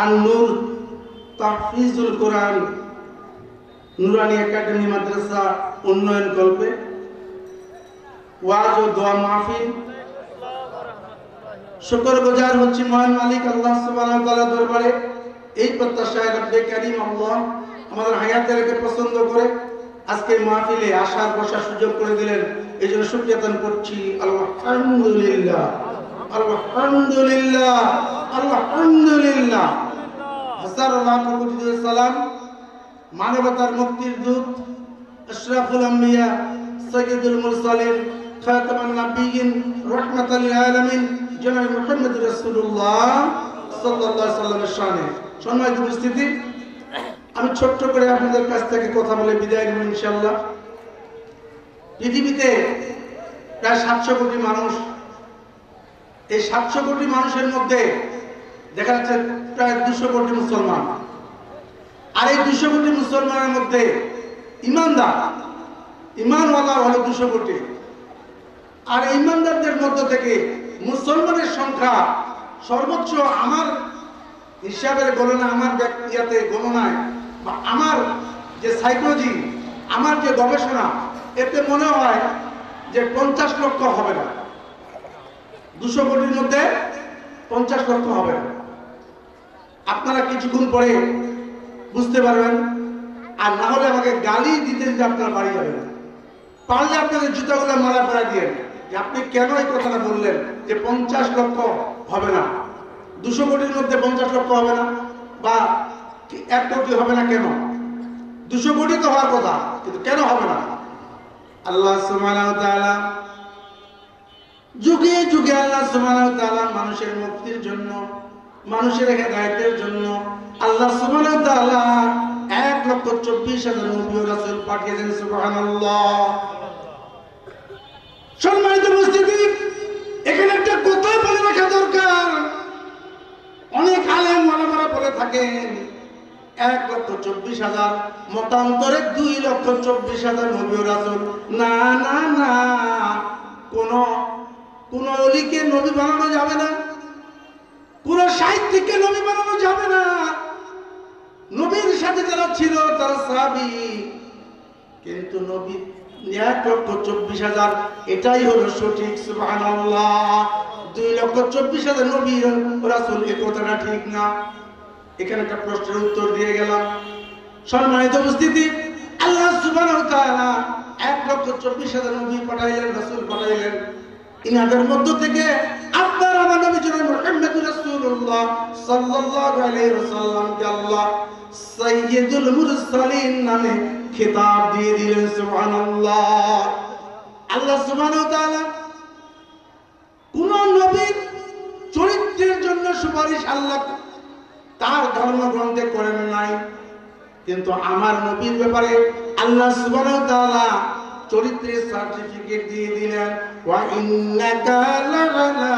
আন-নূর তাহফিজুল কোরআন নুরানি academy মাদ্রাসা উন্নয়ন কল্পে ওয়াজ ও দোয়া মাহফিল। শুকরগুজার হচ্ছি মহান মালিক আল্লাহ সুবহানাহু ওয়া তাআলা দরবারে এই প্রত্যাশায় রব্বে কারীম আল্লাহ আমাদের হায়াতেরকে পছন্দ করে আজকে মাহফিলে আসার বসার সুযোগ করে দিলেন, এই জন্য শুকরিয়া আদান করছি। আলহামদুলিল্লাহ আলহামদুলিল্লাহ আলহামদুলিল্লাহ। হাজার লাখ কোটি সালাম মানবতার মুক্তির দূত আশরাফুল আম্বিয়া সাইয়্যিদুল মুরসালিন খাতামুন নাবিয়্যিন রাহমাতাল লিল আলামিন জনাব মুহাম্মদ রাসূলুল্লাহ সাল্লাল্লাহু আলাইহি ওয়াসাল্লামের শানে। সম্মানিত উপস্থিতি, আমি ছোট্ট করে আপনাদের কাছ থেকে কথা বলে বিদায় নেব ইনশাআল্লাহ। পৃথিবীতে প্রায় 700 কোটি মানুষ। এই 700 কোটি মানুষের মধ্যে দেখা যাচ্ছে প্রায় 200 কোটি মুসলমান। আর এই 200 কোটি মুসলমানের মধ্যে ইমানওয়ালা হলো 200 কোটি। আর ইমানদারদের মধ্য থেকে মুসলমানের সংখ্যা সর্বোচ্চ আমার হিসাবের গণনা, আমার ব্যক্তিগত গণনায় বা আমার যে সাইকোলজি, আমার যে গবেষণা, এতে মনে হয় যে 50 লক্ষ হবে না। 200 কোটির মধ্যে 50 লক্ষ হবে না। আপনারা কিছুক্ষণ পরে বুঝতে পারবেন, আর না হলে আমাকে গালি দিতে দিতে আপনারা বাড়ি যাবেন। পারলে আপনাদের জুতাগুলো মারা পড়া দিয়ে যে আপনি কেন এই কথাটা বললেন যে 50 লক্ষ হবে না, 200 কোটির মধ্যে 50 লক্ষ হবে না বা 1 কোটি হবে না। কেন? 200 কোটি তো হওয়ার কথা, কিন্তু কেন হবে না? আল্লাহ সুবহানাহু ওয়া তাআলা যুগে যুগে আল্লাহ সুবহানাহু ওয়া তাআলা মানুষের মুক্তির জন্য, মানুষের হেদায়েতের জন্য আল্লাহ সুবহানাহু ওয়া তাআলা 1,24,000 নবী ও রাসূল পাঠিয়েছেন। সুবহানাল্লাহ। সম্মানিত উপস্থিতি, এখানে একটা কথা বলে রাখা দরকার। অনেক আলেম ওলামারা বলে থাকেন 1,24,000, মতান্তরে 2,24,000 নবী ও রাসূল। না না না, কোন ওলিকে নবী বানানো যাবে না, কোন সাহিত্যিককে নবী বানানো যাবে না। নবীর সাথে যারা ছিল তারা সাহাবী, কিন্তু নবী 1,24,000 এটাই হলো সঠিক। সুবহানাল্লাহ। 2,24,000 নবী রাসূল, এই কথাটা ঠিক না। এখানে একটা প্রশ্নের উত্তর দিয়ে গেলাম। সম্মানিত উপস্থিতি, আল্লাহ সুবহানাহু ওয়া তাআলা 1,24,000 নবী পাঠাইলেন, রাসূল পাঠাইলেন। ইনাদের মধ্য থেকে আপনার আমার নবী জনাব মুহাম্মদ রাসূলুল্লাহ সাল্লাল্লাহু আলাইহি ওয়াসাল্লামকে আল্লাহ সাইয়্যিদুল মুরসালিন নামে খেতাব দিয়ে দিলেন। সুবহানাল্লাহ। আল্লাহ সুবহানাহু ওয়া তাআলা কোন নবীর চরিত্রের জন্য সুপারিশ আল্লাহ তার ধর্মগ্রন্থে করেন নাই, কিন্তু আমার নবীর ব্যাপারে আল্লাহ সুবহানাহু ওয়া তাআলা চরিত্রের সার্টিফিকেট দিয়ে দিলেন। ওয়া ইন্নাকা লাআলা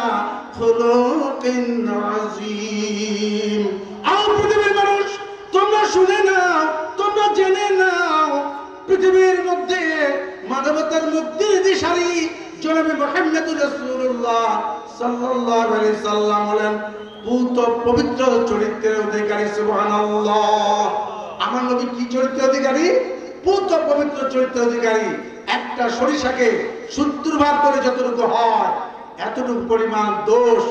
খুলুকিন আযীম। আর পৃথিবীর মানুষ, তোমরা শুনে নাও, তোমরা জেনে নাও, পৃথিবীর মধ্যে মানবতার মুক্তির দিশারি জনাবে মুহাম্মদ রাসূলুল্লাহ সাল্লাল্লাহু আলাইহি সাল্লাম হলেন পবিত্র চরিত্রের অধিকারী। সুবহানাল্লাহ। আমার নবী কি চরিত্রের অধিকারী? পুত পবিত্র চরিত্রের অধিকারী। একটা সরিষাকে 70 ভাগ করে যতটুকু হয়, এতটুকু পরিমাণ দোষ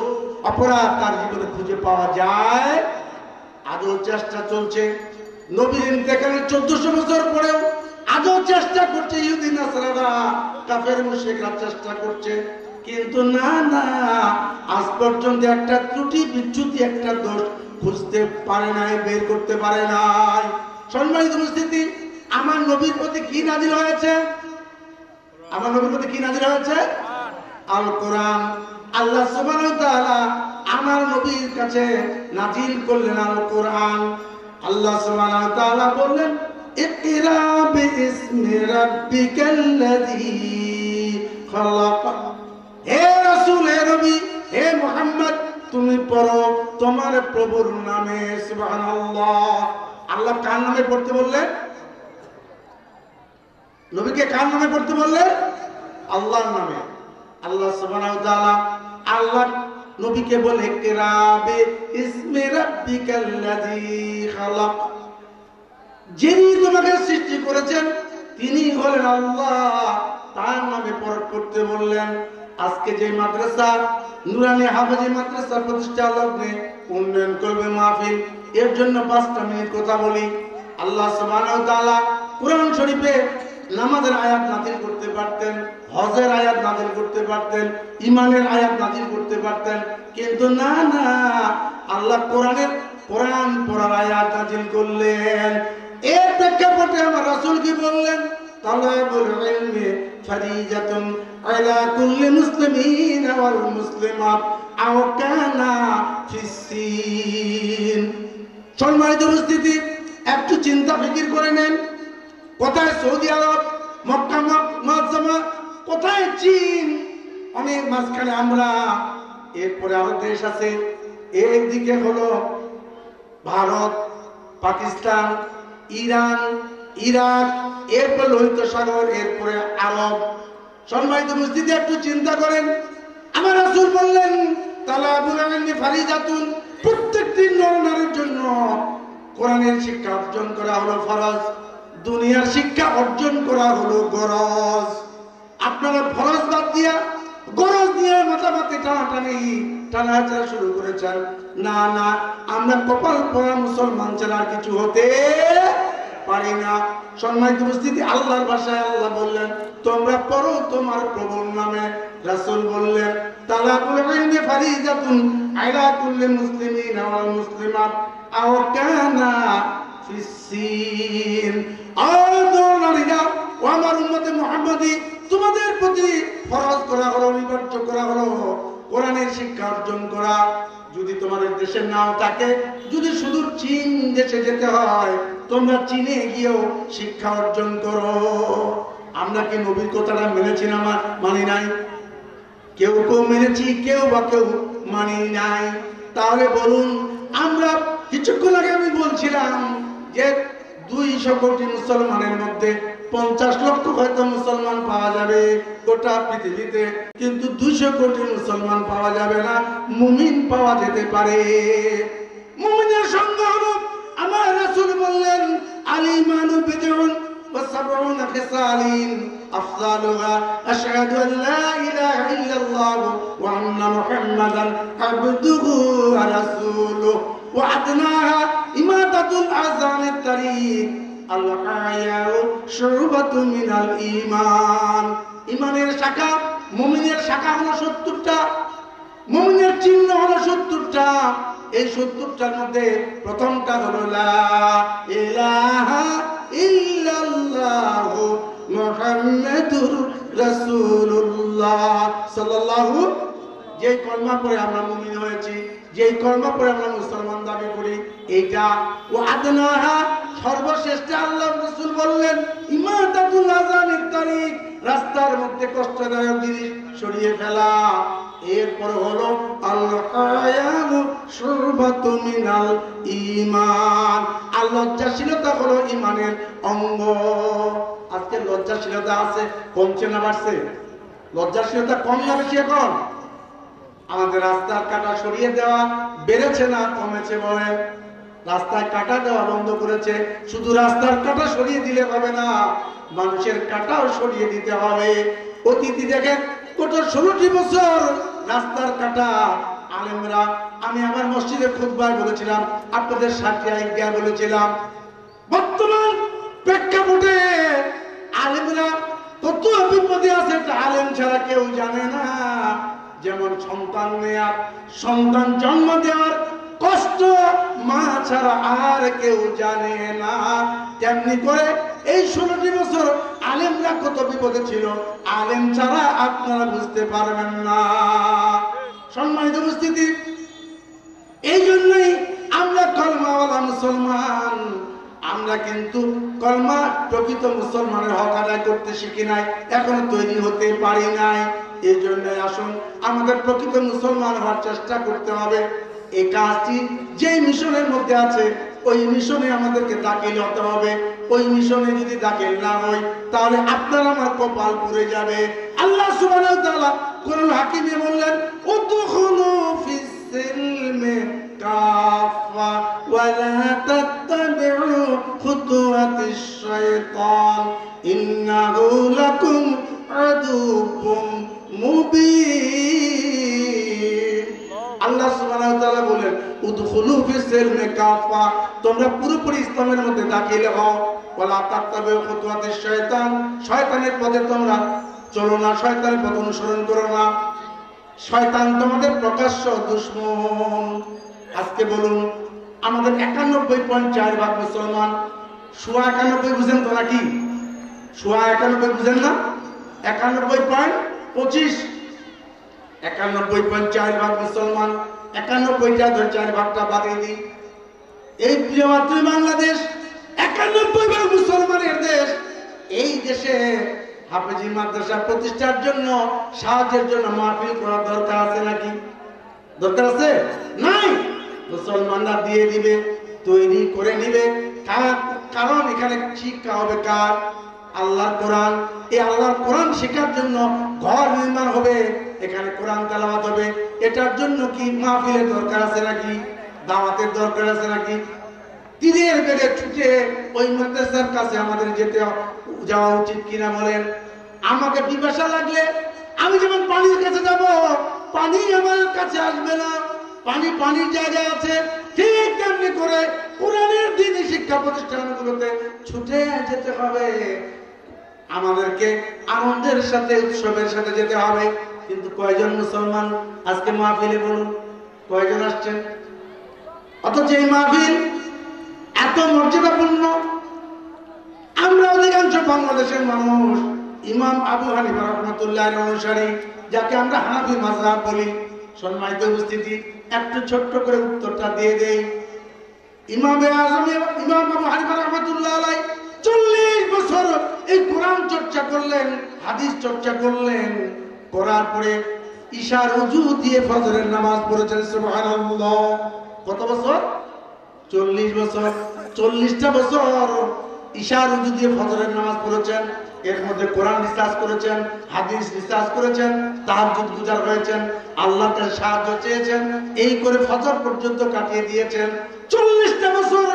অপরাধ তার জীবনে খুঁজে পাওয়া যায়। আজও চেষ্টা চলছে। নবীর ইন্তেকালের 1400 বছর পরেও আজও চেষ্টা করছে ইহুদি নাসারারা, কাফের মুশরিকরা চেষ্টা করছে, কিন্তু না না, আজ পর্যন্ত একটা ত্রুটি বিচ্যুতি, একটা দোষ খুঁজতে পারে নাই, বের করতে পারে নাই। সম্মানিত উপস্থিতি, আমার নবীর প্রতি কি নাযিল হয়েছে? আমার নবীর প্রতি কি নাযিল হয়েছে? আল কোরআন। আল্লাহ সুবহানাহু ওয়া তাআলা আমার নবীর কাছে নাযিল করলেন আল কোরআন। আল্লাহ সুবহানাহু ওয়া তাআলা বললেন, ইকরা বিইসমি রাব্বিকাল্লাযী খালাক। হে রাসূল, হে নবী, হে মুহাম্মদ, তুমি পড়ো তোমার প্রভুর নামে। সুবহানাল্লাহ। আল্লাহ কার নামে পড়তে বললেন? নবীকে কার নামে পড়তে বললেন? আল্লাহর নামে। আল্লাহ সুবহানাহু ওয়া তাআলা আল্লাহ নবীকে বলে কিরাবে ইসমে রাব্বিকাল্লাযী খালাক, যিনি তোমাকে সৃষ্টি করেছেন তিনি হলেন আল্লাহ, তার নামে পড় করতে বললেন। আজকে যে মাদ্রাসা নুরানি হাফেজি মাদ্রাসা প্রতিষ্ঠা লগ্নে উন্নয়ন করবে মাহফিল, এর জন্য 5টা মিনিট কথা বলি। আল্লাহ সুবহানাহু ওয়া তাআলা কোরআন শরীফে নামাজের আয়াত নাযিল করতে পারতেন, হজের আয়াত নাযিল করতে পারতেন, ঈমানের আয়াত নাযিল করতে পারতেন, কিন্তু না না, আল্লাহ কোরআন পড়ার আয়াত নাযিল করলেন। এর প্রেক্ষাপটে আমার রাসূল কি বললেন? তালাবুল ইলমি ফারিজাতুন আলা কুল্লি মুসলিমিন ওয়াল মুসলিমাত আও কানা ফিসসিন। সম্মানিত উপস্থিতি, একটু চিন্তা ফিকির করে নেন, কোথায় সৌদি আরব, মক্কা মুআজ্জামা, কোথায় চীন, অনেক মাঝখানে আমরা, এরপরে আরো দেশ আছে, একদিকে হলো ভারত, পাকিস্তান, ইরান, ইরাক, এরপর লোহিত সাগর, এরপরে আরব। সম্মানিত উপস্থিতি, একটু চিন্তা করেন। আমার রাসূল বললেন তালাবুল ইলমি ফারিজাতুন, প্রত্যেকটি নর-নারীর জন্য কোরআনের শিক্ষা অর্জন করা হলো ফরজ, দুনিয়ার শিক্ষা অর্জন করা হলো গরজ। আপনারা ফরজ বাদ দিয়া গরজ নিয়ে মাথামাতি টানাটানা শুরু করেছেন। না না, আমরা কপাল পোড়া মুসলমান ছাড়া আর কিছু হতে পারি না। সম্মানিত উপস্থিতি, আল্লাহর ভাষায় আল্লাহ বললেন তোমরা পড়ো তোমার প্রভুর নামে। রাসূল বললেন তালাবুল ইলমি ফারিজাতুন আলা কুল্লি মুসলিমিন ওয়াল মুসলিমাত আও কানা ফিসসিন। নারীরা ও আমার উম্মতে মুহাম্মাদি, তোমাদের প্রতি ফরজ করা হলো, অনিবার্য করা হলো কোরআনের শিক্ষা অর্জন করা। যদি তোমাদের দেশে নাও থাকে, যদি সুদূর চীন দেশে যেতে হয়, তোমরা চীনে গিয়েও শিক্ষা অর্জন করো। আমরা কি নবীর কথাটা মেনেছি না মানি নাই? কেউ কেউ মেনেছি, কেউ বা কেউ মানি নাই। তাহলে বলুন, আমরা কিছুক্ষণ আগে আমি বলছিলাম যে 200 কোটি মুসলমানের মধ্যে 50 লক্ষ হয়তো মুসলমান পাওয়া যাবে গোটা পৃথিবীতে, কিন্তু 200 কোটি মুসলমান পাওয়া যাবে না, মুমিন পাওয়া যেতে পারে। মুমিনের সংজ্ঞা হলো, আমার রাসূল বললেন আল-ঈমানু বিদ'উন ওয়া সাব'উনা খিসালিন আফযালুহা আশহাদু আল লা ইলাহা ইল্লাল্লাহ ওয়া আন্না মুহাম্মাদান আবদুহু ওয়া রাসূলুহু ওয়া আদনাহা ইমাতাতুল আযানিত তারিক আল-হায়াউ শুবাতুন মিনাল ঈমান। ঈমানের শাখা, মুমিনের শাখা হলো 70টা, মুমিনের চিহ্ন হলো 70টা। এই 70টার মধ্যে প্রথমটা হলো লা ইলাহা ইল্লাল্লাহু মুহাম্মাদুর রাসূলুল্লাহ সাল্লাল্লাহু। যে কলমা পড়ে আমরা মুমিন হয়েছি, যে কলমা পড়ে আমরা মুসলমান দাবি করি, এইটা। ও আদনাহা, সর্বশ্রেষ্ঠ আল্লাহর রাসূল বললেন ইমাতাতুল আযানিত তারিক, রাস্তার মধ্যে কষ্টদায়ক জিনিস সরিয়ে ফেলা। এরপর হলো আল হায়াউ শুবাতুন মিনাল ঈমান, আর লজ্জাশীলতা হলো ঈমানের অঙ্গ। আজকে লজ্জাশীলতা আছে, কমছে না বাড়ছে? লজ্জাশীলতা কম না বেশি? এখন আমাদের রাস্তার কাঁটা সরিয়ে দেওয়া বেড়েছে না কমেছে? বলেন। রাস্তায় কাঁটা দেওয়া বন্ধ করেছে। শুধু রাস্তার কাঁটা সরিয়ে দিলে হবে না, মানুষের কাঁটাও সরিয়ে দিতে হবে। অতীতে দেখেন কত 16টি বছর রাস্তার কাঁটা আলেমরা, আমি আমার মসজিদে খুতবায় বলেছিলাম, আপনাদের সাথে আইজ্ঞা বলেছিলাম, বর্তমান প্রেক্ষাপটে আলেমরা কত বিপদে আছে আলেম ছাড়া কেউ জানে না। যেমন সন্তান নেয়ার, সন্তান জন্ম দেওয়ার কষ্ট মা ছাড়া আর কেউ জানে না, তেমনি করে এই 16টি বছর আলেমরা কত বিপদে ছিল, আলেম ছাড়া আপনারা বুঝতে পারবেন না। সম্মানিত উপস্থিতি, এই জন্যই আমরা কলমাওয়ালা মুসলমান। আমরা কিন্তু কলমা প্রকৃত মুসলমানের হক আদায় করতে শিখি নাই, এখনো তৈরি হতে পারি নাই। এই জন্য আসুন আমাদের প্রকৃত মুসলমান হওয়ার চেষ্টা করতে হবে। এই কাজটি যে মিশনের মধ্যে আছে, ওই মিশনে আমাদেরকে দাখিল হতে হবে। ওই মিশনে যদি দাখিল না হই, তাহলে আপনার আমার কপাল পুড়ে যাবে। আল্লাহ সুবহানাহু ওয়া তাআলা কোরআন হাকিমে বললেন উদখুলু ফি সিলমি কাফা ওয়া লা তাত্তাবিউ খুতুওয়াতিশ শাইতান ইন্নাহু লাকুম আদুউম মুবিন। আল্লাহ সুবহানাহু ওয়া তাআলা বলেন উদখুলু ফিস সিলমি কাফা, তোমরা পুরোপুরি ইসলামের মধ্যে দাখিল হও। ওয়া লা তাত্তাবিউ খুতুওয়াতিশ শাইতান, শয়তানের পথে তোমরা চলো না, শয়তানের পথ অনুসরণ করো না। শয়তান তোমাদের প্রকাশ্য দুশমন। আজকে বলুন আমাদের 91.4 মুসলমান, 91 বুঝেন তো নাকি? 91 বুঝেন না? 91.25, 91.4 মুসলমান, 91টা ধরে 4 ভাগটা বাড়িয়ে দিই। এই প্রিয় মাতৃ বাংলাদেশ 91 মুসলমানের দেশ। এই দেশে হাফেজি মাদ্রাসা প্রতিষ্ঠার জন্য, সাহায্যের জন্য মাহফিল করার দরকার আছে নাকি? দরকার আছে? নাই। মুসলমানরা দিয়ে দিবে, তৈরি করে নিবে। কারণ এখানে শিক্ষা হবে কার? আল্লাহর কোরআন। এই আল্লাহর কোরআন শেখার জন্য ঘর নির্মাণ হবে, এখানে কোরআন তেলাওয়াত হবে। এটার জন্য কি মাহফিলের দরকার আছে নাকি? দাওয়াতের দরকার আছে নাকি? দিনের বেড়ে ছুটে ওই মাদ্রাসার কাছে আমাদের যেতে যাওয়া উচিত কিনা বলেন? আমাকে পিপাসা লাগলে আমি যেমন পানির কাছে যাব, পানি আমার কাছে আসবে না, পানি পানির জায়গায় আছে। ঠিক তেমনি করে কোরআনের দ্বীনি শিক্ষা প্রতিষ্ঠানগুলোতে ছুটে যেতে হবে। আমাদেরকে আনন্দের সাথে, উৎসবের সাথে যেতে হবে। কিন্তু কয়জন মুসলমান আজকে মাহফিলে বলুন কয়জন আসছেন? অথচ এই মাহফিল এত মর্যাদাপূর্ণ। আমরা অধিকাংশ বাংলাদেশের মানুষ ইমাম আবু হানিফা রাহমাতুল্লাহির অনুসারী, যাকে আমরা হানাফি মাযহাব বলি। সম্মানিত উপস্থিতি, একটু ছোট্ট করে উত্তরটা দিয়ে দেই। ইমাম আবু হানিফা রাহমাতুল্লাহি আলাইহি 40 বছর এই কোরআন চর্চা করলেন, হাদিস চর্চা করলেন। করার পরে ইশার ওযু দিয়ে ফজরের নামাজ পড়েছেন। সুবহানাল্লাহ। কত বছর? 40 বছর। 40টা বছর ইশার ওযু দিয়ে ফজরের নামাজ পড়েছেন। এর মধ্যে কোরআন রিসার্চ করেছেন, হাদিস রিসার্চ করেছেন, তাহাজ্জুদ গুজার হয়েছেন, আল্লাহর কাছে সাহায্য চেয়েছেন। এই করে ফজর পর্যন্ত কাটিয়ে দিয়েছেন। 40টা বছর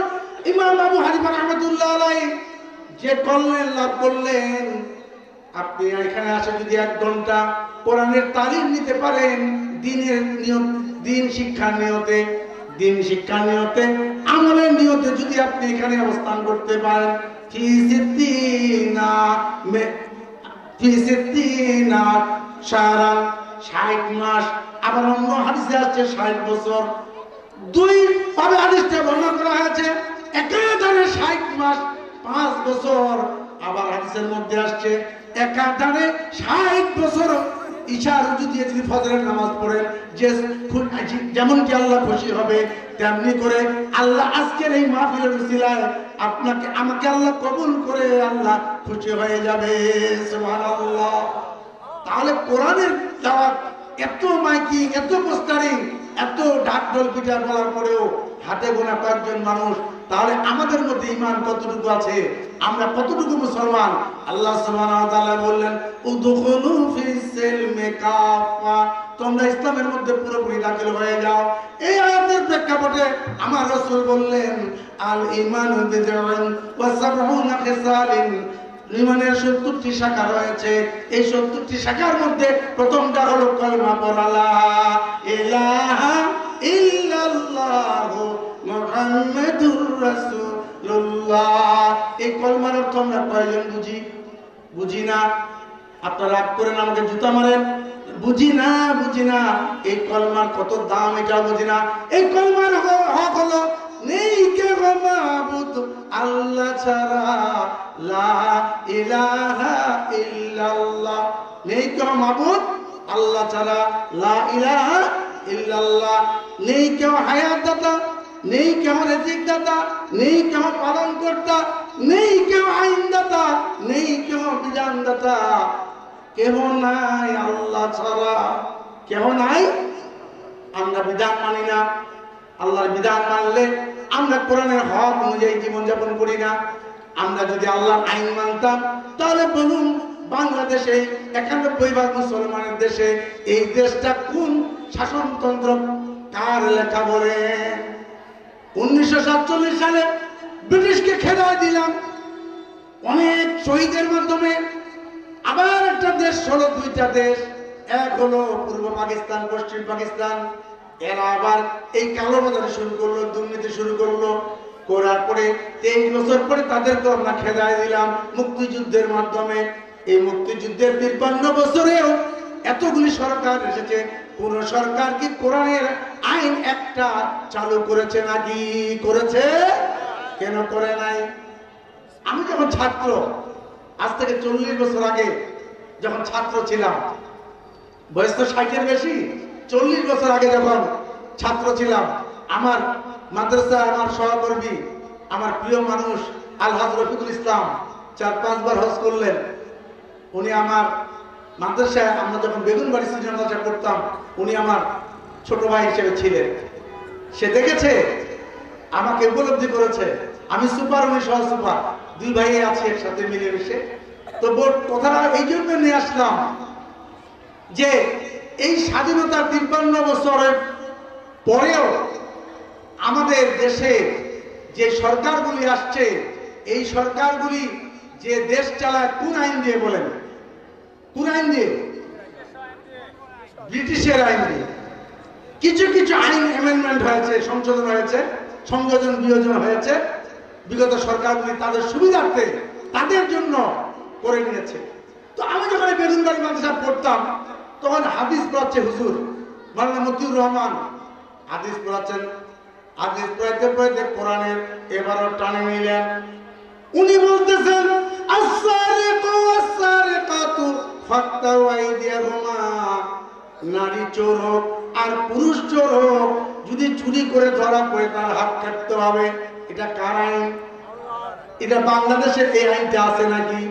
ইমাম আবু হানিফা রাহমাতুল্লাহি আলাইহি যে কল্যাণ লাভ করলেন। আপনি এখানে আসে যদি 1 ঘন্টা কোরআনের তালিম নিতে পারেন, দ্বীনের নিয়ত, দ্বীন শিক্ষার নিয়তে, দ্বীন শিক্ষার নিয়তে, আমলের নিয়তে যদি আপনি এখানে অবস্থান করতে পারেন, ফি সিত্তিনা শাহরান, 60 মাস। আবার অন্য হাদিসে আছে 60 বছর। দুই ভাবে হাদিসটা বর্ণনা করা হয়েছে, একাধারে 60 মাস 5 বছর। আবার হাদিসের মধ্যে আসছে একাধারে 60 বছর ইশার ওযু দিয়ে যদি ফজরের নামাজ পড়েন, যে যেমনটি আল্লাহ খুশি হবে, তেমনি করে আল্লাহ আজকের এই মাহফিলের উসিলায় আপনাকে আমাকে আল্লাহ কবুল করে আল্লাহ খুশি হয়ে যাবে। সুবহানাল্লাহ। তাহলে কোরআনের দাওয়াত এত মাইকিং, এত পোস্টারিং, এত ঢাকঢোল পিঠা বলার পরেও হাতে গোনা কয়েকজন মানুষ, তাহলে আমাদের মধ্যে ঈমান কতটুকু আছে? আমরা কতটুকু মুসলমান? আল্লাহ সুবহানাহু ওয়া তাআলা বললেন উদখুলু ফিস সিলমি কাফা, তোমরা ইসলামের মধ্যে পুরোপুরি দাখিল হয়ে যাও। এই আয়াতের প্রেক্ষাপটে আমার রাসূল বললেন আল ঈমানু বিদ'উন ওয়া সাবউনা খিসালিন, ঈমানের 70টি শাখা রয়েছে। এই 70টি শাখার মধ্যে প্রথমটা হলো কালিমা পড়া, লা ইলাহা ইল্লাল্লাহু মুহাম্মাদুর রাসূলুল্লাহ। এই কলমার অর্থ আমরা কয়জন বুঝি? বুঝি না। আপনারা রাগ করেন, আমাকে জুতা মারেন, বুঝি না, বুঝি না। এই কলমার কত দাম এটা বুঝি না। এই কলমার হক হলো নেই কেউ মাবুদ আল্লাহ ছাড়া, লা ইলাহা ইল্লাল্লাহ, নেই কেউ মাবুদ আল্লাহ ছাড়া, লা ইলাহা ইল্লাল্লাহ। নেই কেউ হায়াত দাতা, নেই কেউ রিজিক দাতা, নেই কেউ পালন কর্তা, নেই কেউ আইন দাতা, নেই কেউ বিধান দাতা, কেহ নাই আল্লাহ ছাড়া, কেহ নাই। আমরা বিধান মানি না। আল্লাহর বিধান মানলে আমরা কোরআনের হক অনুযায়ী জীবনযাপন করি না। আমরা যদি আল্লাহর আইন মানতাম, তাহলে বলুন বাংলাদেশে 91% মুসলমানের দেশে, এই দেশটা কোন শাসনতন্ত্র কার লেখা বলেন? 1947 সালে ব্রিটিশকে খেদায় দিলাম অনেক শহীদের মাধ্যমে। আবার একটা দেশ হলো, দুইটা দেশ, এক হলো পূর্ব পাকিস্তান, পশ্চিম পাকিস্তান। এরা আবার এই কালোবাজারি শুরু করলো, দুর্নীতি শুরু করলো। করার পরে 23 বছর পরে তাদেরকে আমরা খেদায় দিলাম মুক্তিযুদ্ধের মাধ্যমে। এই মুক্তিযুদ্ধের 53 বছরেও এতগুলি সরকার এসেছে, কোন সরকার কি কোরআনের আইন একটা চালু করেছে নাকি? করেছে? কেন করে নাই? আমি যখন ছাত্র, আজ থেকে 40 বছর আগে যখন ছাত্র ছিলাম, বয়স তো 60-এর বেশি, 40 বছর আগে যখন ছাত্র ছিলাম, আমার মাদ্রাসায় আমার সহকর্মী, আমার প্রিয় মানুষ আলহাজ রফিকুল ইসলাম 4-5 বার হজ করলেন। উনি আমার মাদ্রাসায়, আমরা যখন বেগুনবাড়ি সিনিয়র মাদ্রাসা করতাম, উনি আমার ছোট ভাই হিসেবে ছিলেন। সে দেখেছে, আমাকে উপলব্ধি করেছে, আমি সুপার, উনি সহ সুপার, দুই ভাই আছি একসাথে মিলেমিশে। তো কথাটা এই জন্য নিয়ে আসলাম যে এই স্বাধীনতার 53 বছরের পরেও আমাদের দেশে যে সরকারগুলি আসছে, এই সরকারগুলি যে দেশ চালায় কোন আইন দিয়ে বলেন? কোন আইন দিয়ে? ব্রিটিশের আইন দিয়ে। কিছু কিছু আইন অ্যামেন্ডমেন্ট হয়েছে, সংশোধন হয়েছে, সংযোজন বিয়োজন হয়েছে বিগত সরকারগুলি তাদের সুবিধার্থে, তাদের জন্য করে নিয়েছে। তো আমি যখন বেগুনবাড়ি মাদ্রাসা পড়তাম, তখন হাদিস পড়াচ্ছে হুজুর মাওলানা মতিউর রহমান, হাদিস পড়াচ্ছেন। হাদিস পড়াইতে পড়াইতে কোরআনের এবারও টানে নিলেন। উনি বলতেছেন আস-সারিকু ওয়াস-সারিকাতু ফাক্তাউ আইদিয়াহুমা, নারী চোর হোক আর পুরুষ চোর হোক, যদি চুরি করে ধরা পড়ে তার হাত কাটতে হবে। এটা কার আইন? এটা বাংলাদেশের এই আইনটা আছে নাকি?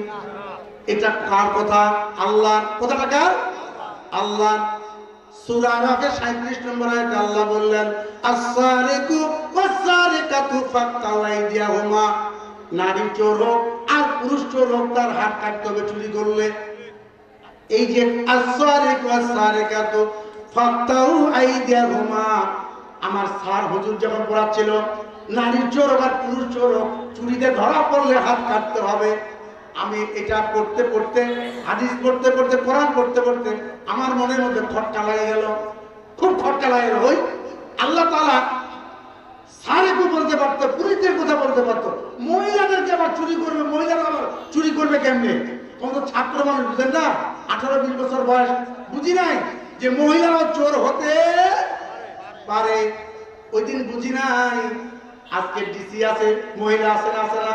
এটা কার কথা? আল্লাহর কথাটা। কার? আল্লাহ। সূরা আরাফের 37 নম্বর আয়াতে আল্লাহ বললেন আস-সারিকু ওয়াস-সারিকাতু ফাক্তাউ আইদিয়াহুমা, নারী চোর হোক আর পুরুষ চোর হোক তার হাত কাটতে হবে চুরি করলে। এই যে আস-সারিকু ওয়াস-সারিকাতু ফাক্তাউ আইদিয়াহুমা, আমার স্যার হুজুর যখন পড়াচ্ছিল, নারী চোর হোক আর পুরুষ চোর হোক চুরিতে ধরা পড়লে হাত কাটতে হবে। আমি এটা পড়তে পড়তে, হাদিস পড়তে পড়তে, কোরআন পড়তে পড়তে আমার মনের মধ্যে খটকা লাগে গেল, খুব খটকা লাগে গেল। ওই আল্লাহ তাআলা সারেকু বলতে পারতো, পুরুষদের কথা বলতে পারতো, মহিলাদেরকে আবার চুরি করবে, মহিলারা আবার চুরি করবে কেমনে? তখন তো ছাত্র মানুষ বুঝেন না, 18-20 বছর বয়স, বুঝি নাই যে মহিলারাও চোর হতে পারে। ওই দিন বুঝি নাই। আজকে ডিসি আছে, মহিলা আছে না? আছে না?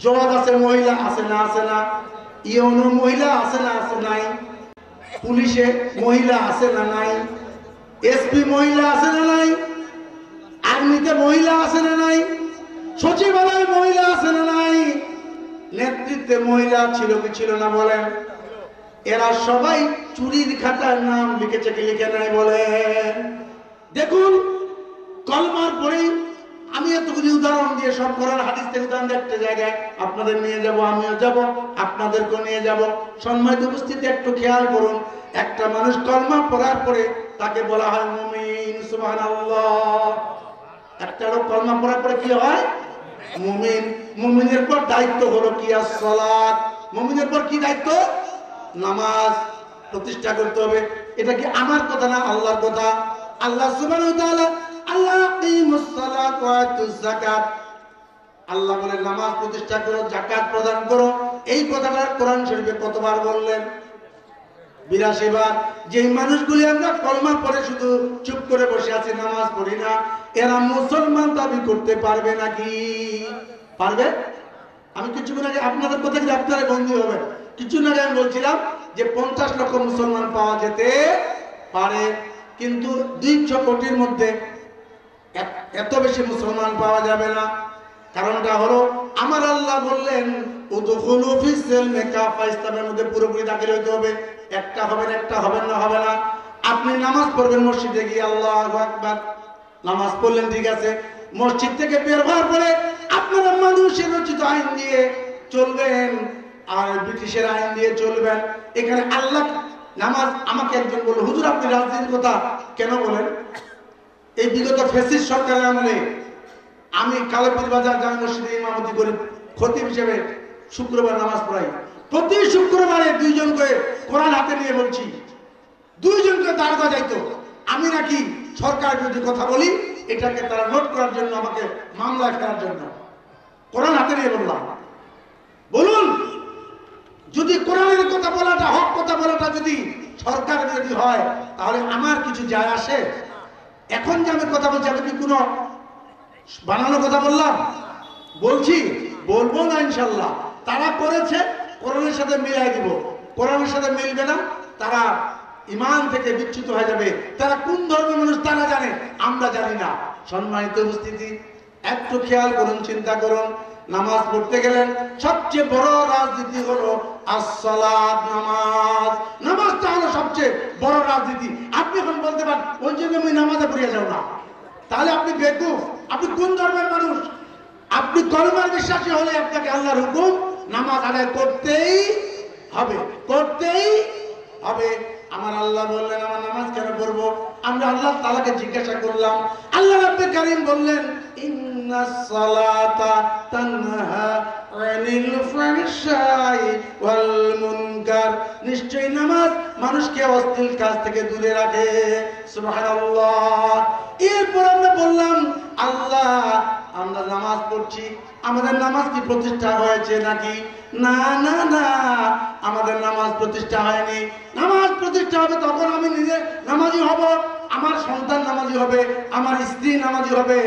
জজ আছে, মহিলা আছে না? আছে না? ইউনো মহিলা আছে না? আছে নাই? পুলিশে মহিলা আছে না? নাই? এসপি মহিলা আছে না? নাই? আর্মিতে মহিলা আছে না? নাই? সচিবালয়ে মহিলা আছে না? নাই? নেতৃত্বে মহিলা ছিল কি ছিল না বলেন? এরা সবাই চুরির খাতার নাম লিখেছে কি লিখে নাই বলেন? দেখুন, কলমার পরেই আমি এতগুলি উদাহরণ দিয়ে, সব কোরআন হাদিস থেকে উদাহরণ দিয়ে একটা জায়গায় আপনাদের নিয়ে যাব, আমিও যাব, আপনাদেরকেও নিয়ে যাব। সম্মানিত উপস্থিতি, একটু খেয়াল করুন, একটা মানুষ কলমা পড়ার পরে তাকে বলা হয় মুমিন। সুবহানাল্লাহ। একটা লোক কলমা পড়ার পরে কি হয়? মুমিন। মুমিনের পর দায়িত্ব হলো কি? as-সালাত। মুমিনের পর কি দায়িত্ব? নামাজ প্রতিষ্ঠা করতে হবে। এটা কি আমার কথা না, আল্লাহর কথা? আল্লাহ সুবহানাহু ওয়া তাআলা আল্লাহ আকিমুস সালাত ওয়া আতুজ যাকাত, আল্লাহ বলে নামাজ প্রতিষ্ঠা করো, যাকাত প্রদান করো। এই কথাটা কোরআন শরীফে কতবার বললেন? 82 বার। যেই মানুষগুলি আমরা কলমা পড়ে শুধু চুপ করে বসে আছি, নামাজ পড়ি না, এরা মুসলমান দাবি করতে পারবে নাকি? পারবে? আমি কিছুক্ষণ আগে আপনাদের কথা কি আপনারা বন্দী হবে? কিছুক্ষণ আগে আমি বলছিলাম যে 50 লক্ষ মুসলমান পাওয়া যেতে পারে, কিন্তু 200 কোটির মধ্যে এত বেশি মুসলমান পাওয়া যাবে না। কারণটা হলো আমার আল্লাহ বললেন উদখুলু ফিস সিলমি কাফা, ইসলামের মধ্যে পুরোপুরি দাখিল হইতে হবে। একটা হবে না, একটা হবে না, হবে না। আপনি নামাজ পড়বেন মসজিদে গিয়ে, আল্লাহু আকবার, নামাজ পড়লেন, ঠিক আছে। মসজিদ থেকে বের হওয়ার পরে আপনারা মানুষের রচিত আইন দিয়ে চলবেন আর ব্রিটিশের আইন দিয়ে চলবেন। এখানে আল্লাহ নামাজ, আমাকে একজন বলল হুজুর আপনি রাজনীতির কথা কেন বলেন? এই বিগত ফ্যাসিস্ট সরকারের আমলে আমি কালাপুর বাজার জামে মসজিদে ইমামতি করে খতিব হিসেবে শুক্রবার নামাজ পড়াই। প্রতি শুক্রবারে 2 জন করে কোরআন হাতে নিয়ে বলছি, 2 জন করে দাঁড়া যাইতো। আমি নাকি সরকার বিরোধী কথা বলি, এটাকে তারা নোট করার জন্য, আমাকে মামলা করার জন্য কোরআন হাতে নিয়ে বললাম। বলুন, যদি কোরআনের কথা বলাটা, হক কথা বলাটা যদি সরকার বিরোধী হয়, তাহলে আমার কিছু যায় আসে? এখন যে আমি কথা বলছি, আমি কি কোনো বানানো কথা বললাম? বলছি, বলবো না ইনশাল্লাহ। তারা করেছে, কোরআনের সাথে মিলাই দিব। কোরআনের সাথে মিলবে না, তারা ঈমান থেকে বিচ্যুত হয়ে যাবে। তারা কোন ধর্মের মানুষ তারা জানে, আমরা জানি না। সম্মানিত উপস্থিতি, একটু খেয়াল করুন, চিন্তা করুন। নামাজ পড়তে গেলেন, সবচেয়ে বড় রাজনীতি হলো আসসালাত, নামাজ। নামাজটা হলো সবচেয়ে বড় রাজনীতি। আপনি এখন বলতে পারেন, ওই জন্য আমি নামাজে পড়িয়া যাও না, তাহলে আপনি বেকুফ। আপনি কোন ধর্মের মানুষ? আপনি কলমার বিশ্বাসী হলে আপনাকে আল্লাহর হুকুম নামাজ আদায় করতেই হবে, করতেই হবে। আমার আল্লাহ বললেন, আমার নামাজ কেন পড়বো? আমরা আল্লাহ তাআলাকে জিজ্ঞাসা করলাম। আল্লাহ রাব্বুল কারীম বললেন, ইন্নাস সালাতা তানহা আনিল ফাহশাই ওয়াল মুনকার। নিশ্চয়ই নামাজ মানুষকে অশ্লীল কাজ থেকে দূরে রাখে। সুবহানাল্লাহ। এরপর আমরা বললাম, আল্লাহ, আমরা নামাজ পড়ছি, আমাদের নামাজ কি প্রতিষ্ঠা হয়েছে নাকি? না না না, আমাদের নামাজ প্রতিষ্ঠা হয়নি। নামাজ প্রতিষ্ঠা হবে তখন আমি নিজে নামাজি হব, আমার সন্তান নামাজি হবে, আমার স্ত্রী নামাজি হবে,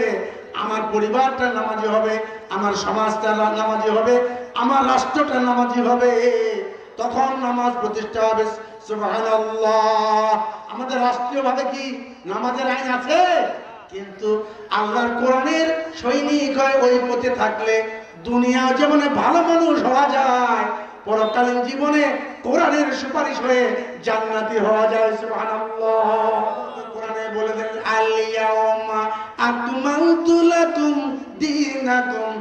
আমার পরিবারটা নামাজি হবে, আমার সমাজটা নামাজি হবে, আমার রাষ্ট্রটা নামাজি হবে। তখন নামাজ প্রতিষ্ঠা হবে। সুবহানাল্লাহ। আমাদের রাষ্ট্রীয়ভাবে কি নামাজের আইন আছে? কিন্তু আল্লাহর কোরআনের সৈনিক হয়ে ওই পথে থাকলে দুনিয়া জীবনে ভালো মানুষ হওয়া যায়, পরকালীন জীবনে কোরআনের সুপারিশ হয়ে জান্নাতি হওয়া যায়। সুবহানাল্লাহ। কোরআনে বলে দেন, আল ইয়াউমা আকমালতু লাকুম দীনাকুম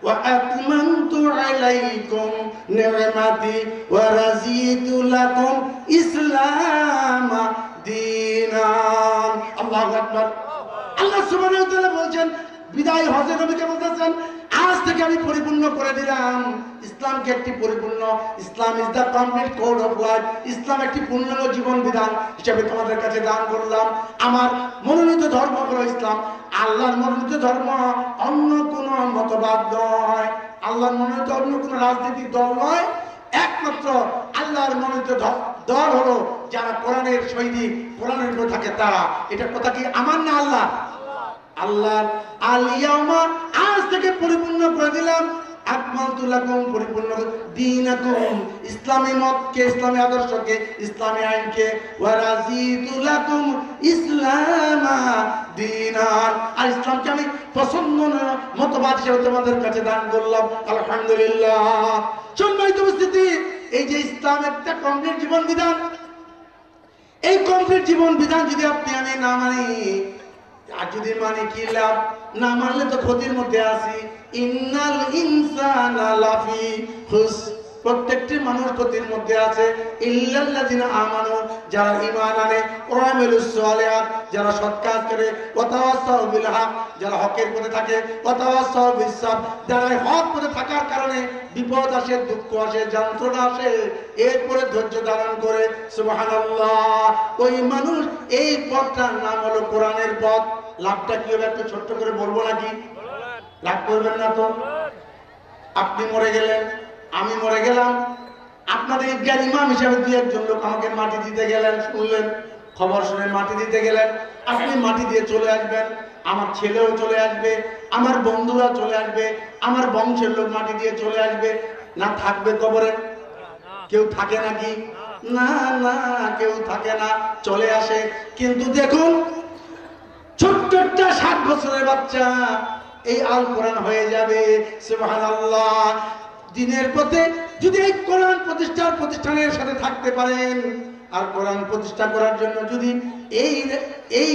ওয়া আকমালতু আলাইকুম নি'মাতি ওয়া রাযীতু লাকুম ইসলাম দীনান। আল্লাহু আকবার। আল্লাহ সুবহানাহু ওয়া তাআলা বলেন, বিদায় হজে নবীকে বলতেছেন, আজ থেকে আমি পরিপূর্ণ করে দিলাম ইসলামকে। একটি পরিপূর্ণ, Islam is the complete code of life. Islam একটি পূর্ণাঙ্গ জীবন বিধান হিসেবে তোমাদের কাছে দান করলাম। আমার মনোনীত ধর্ম হলো ইসলাম। আল্লাহর মনোনীত ধর্ম অন্য কোন মতবাদ নয়, আল্লাহর মনোনীত অন্য কোন রাজনৈতিক দল নয়। একমাত্র আল্লাহর মনোনীত দল হলো যারা কোরআনের সৈনিক, কোরআনের উপর থাকে তারা। এটা কথা কি আমার না আল্লাহ? আল্লাহ। আল ইয়াউমা, আজ থেকে পরিপূর্ণ করে দিলাম, আকমালতু লাকুম, পরিপূর্ণ দীনাকুম, ইসলামী মতকে, ইসলামী আদর্শকে, ইসলামী আইনকে, ওয়া রাযীতু লাকুম ইসলামা দীনান, আর ইসলামকে আমি পছন্দ মতবাদ হিসেবে তোমাদের কাছে দান করলাম। আলহামদুলিল্লাহ। সম্মানিত উপস্থিতি, এই যে ইসলাম একটা কমপ্লিট জীবন বিধান, এই কমপ্লিট জীবন বিধান যদি আপনি আমি না মানি, আর যদি মানে কি লাভ? না মানলে তো ক্ষতির মধ্যে আছি। ইন্নাল ইনসানা লাফি খুসর, প্রত্যেকটি মানুষ ক্ষতির মধ্যে আছে। ইল্লাল্লাযিনা আমানু, যারা ঈমান আনে, ওয়া আমিলুস সালিহাত, যারা সৎ কাজ করে, ওয়া তাওয়াসাউ বিল হক, যারা হকের পথে থাকে, ওয়া তাওয়াসাউ বিস সাবর, যারা হক পথে থাকার কারণে বিপদ আসে, দুঃখ আসে, যন্ত্রণা আসে, এরপরে ধৈর্য ধারণ করে। সুবহানাল্লাহ। ওই মানুষ, এই পথটার নাম হলো কোরআনের পথ। লাভটা কি হবে একটু ছোট্ট করে বলবো নাকি? লাভ করবেন না তো? আপনি মরে গেলেন, আমি মরে গেলাম, আপনাদের ঈদগাহ ইমাম হিসেবে 2-1 লোক আমাকে মাটি দিতে গেলেন, শুনলেন, খবর শুনে মাটি দিতে গেলেন। আপনি মাটি দিয়ে চলে আসবেন, আমার ছেলেও চলে আসবে, আমার বন্ধুরা চলে আসবে, আমার বংশের লোক মাটি দিয়ে চলে আসবে। না থাকবে কবরে? কেউ থাকে নাকি? না না, কেউ থাকে না, চলে আসে। কিন্তু দেখুন, ছোট্ট একটা 7 বছরের বাচ্চা এই আল কোরআন হয়ে যাবে। সুবহানাল্লাহ। দিনের পথে যদি এই কোরআন প্রতিষ্ঠানের সাথে থাকতে পারেন, আর কোরআন প্রতিষ্ঠা করার জন্য যদি এই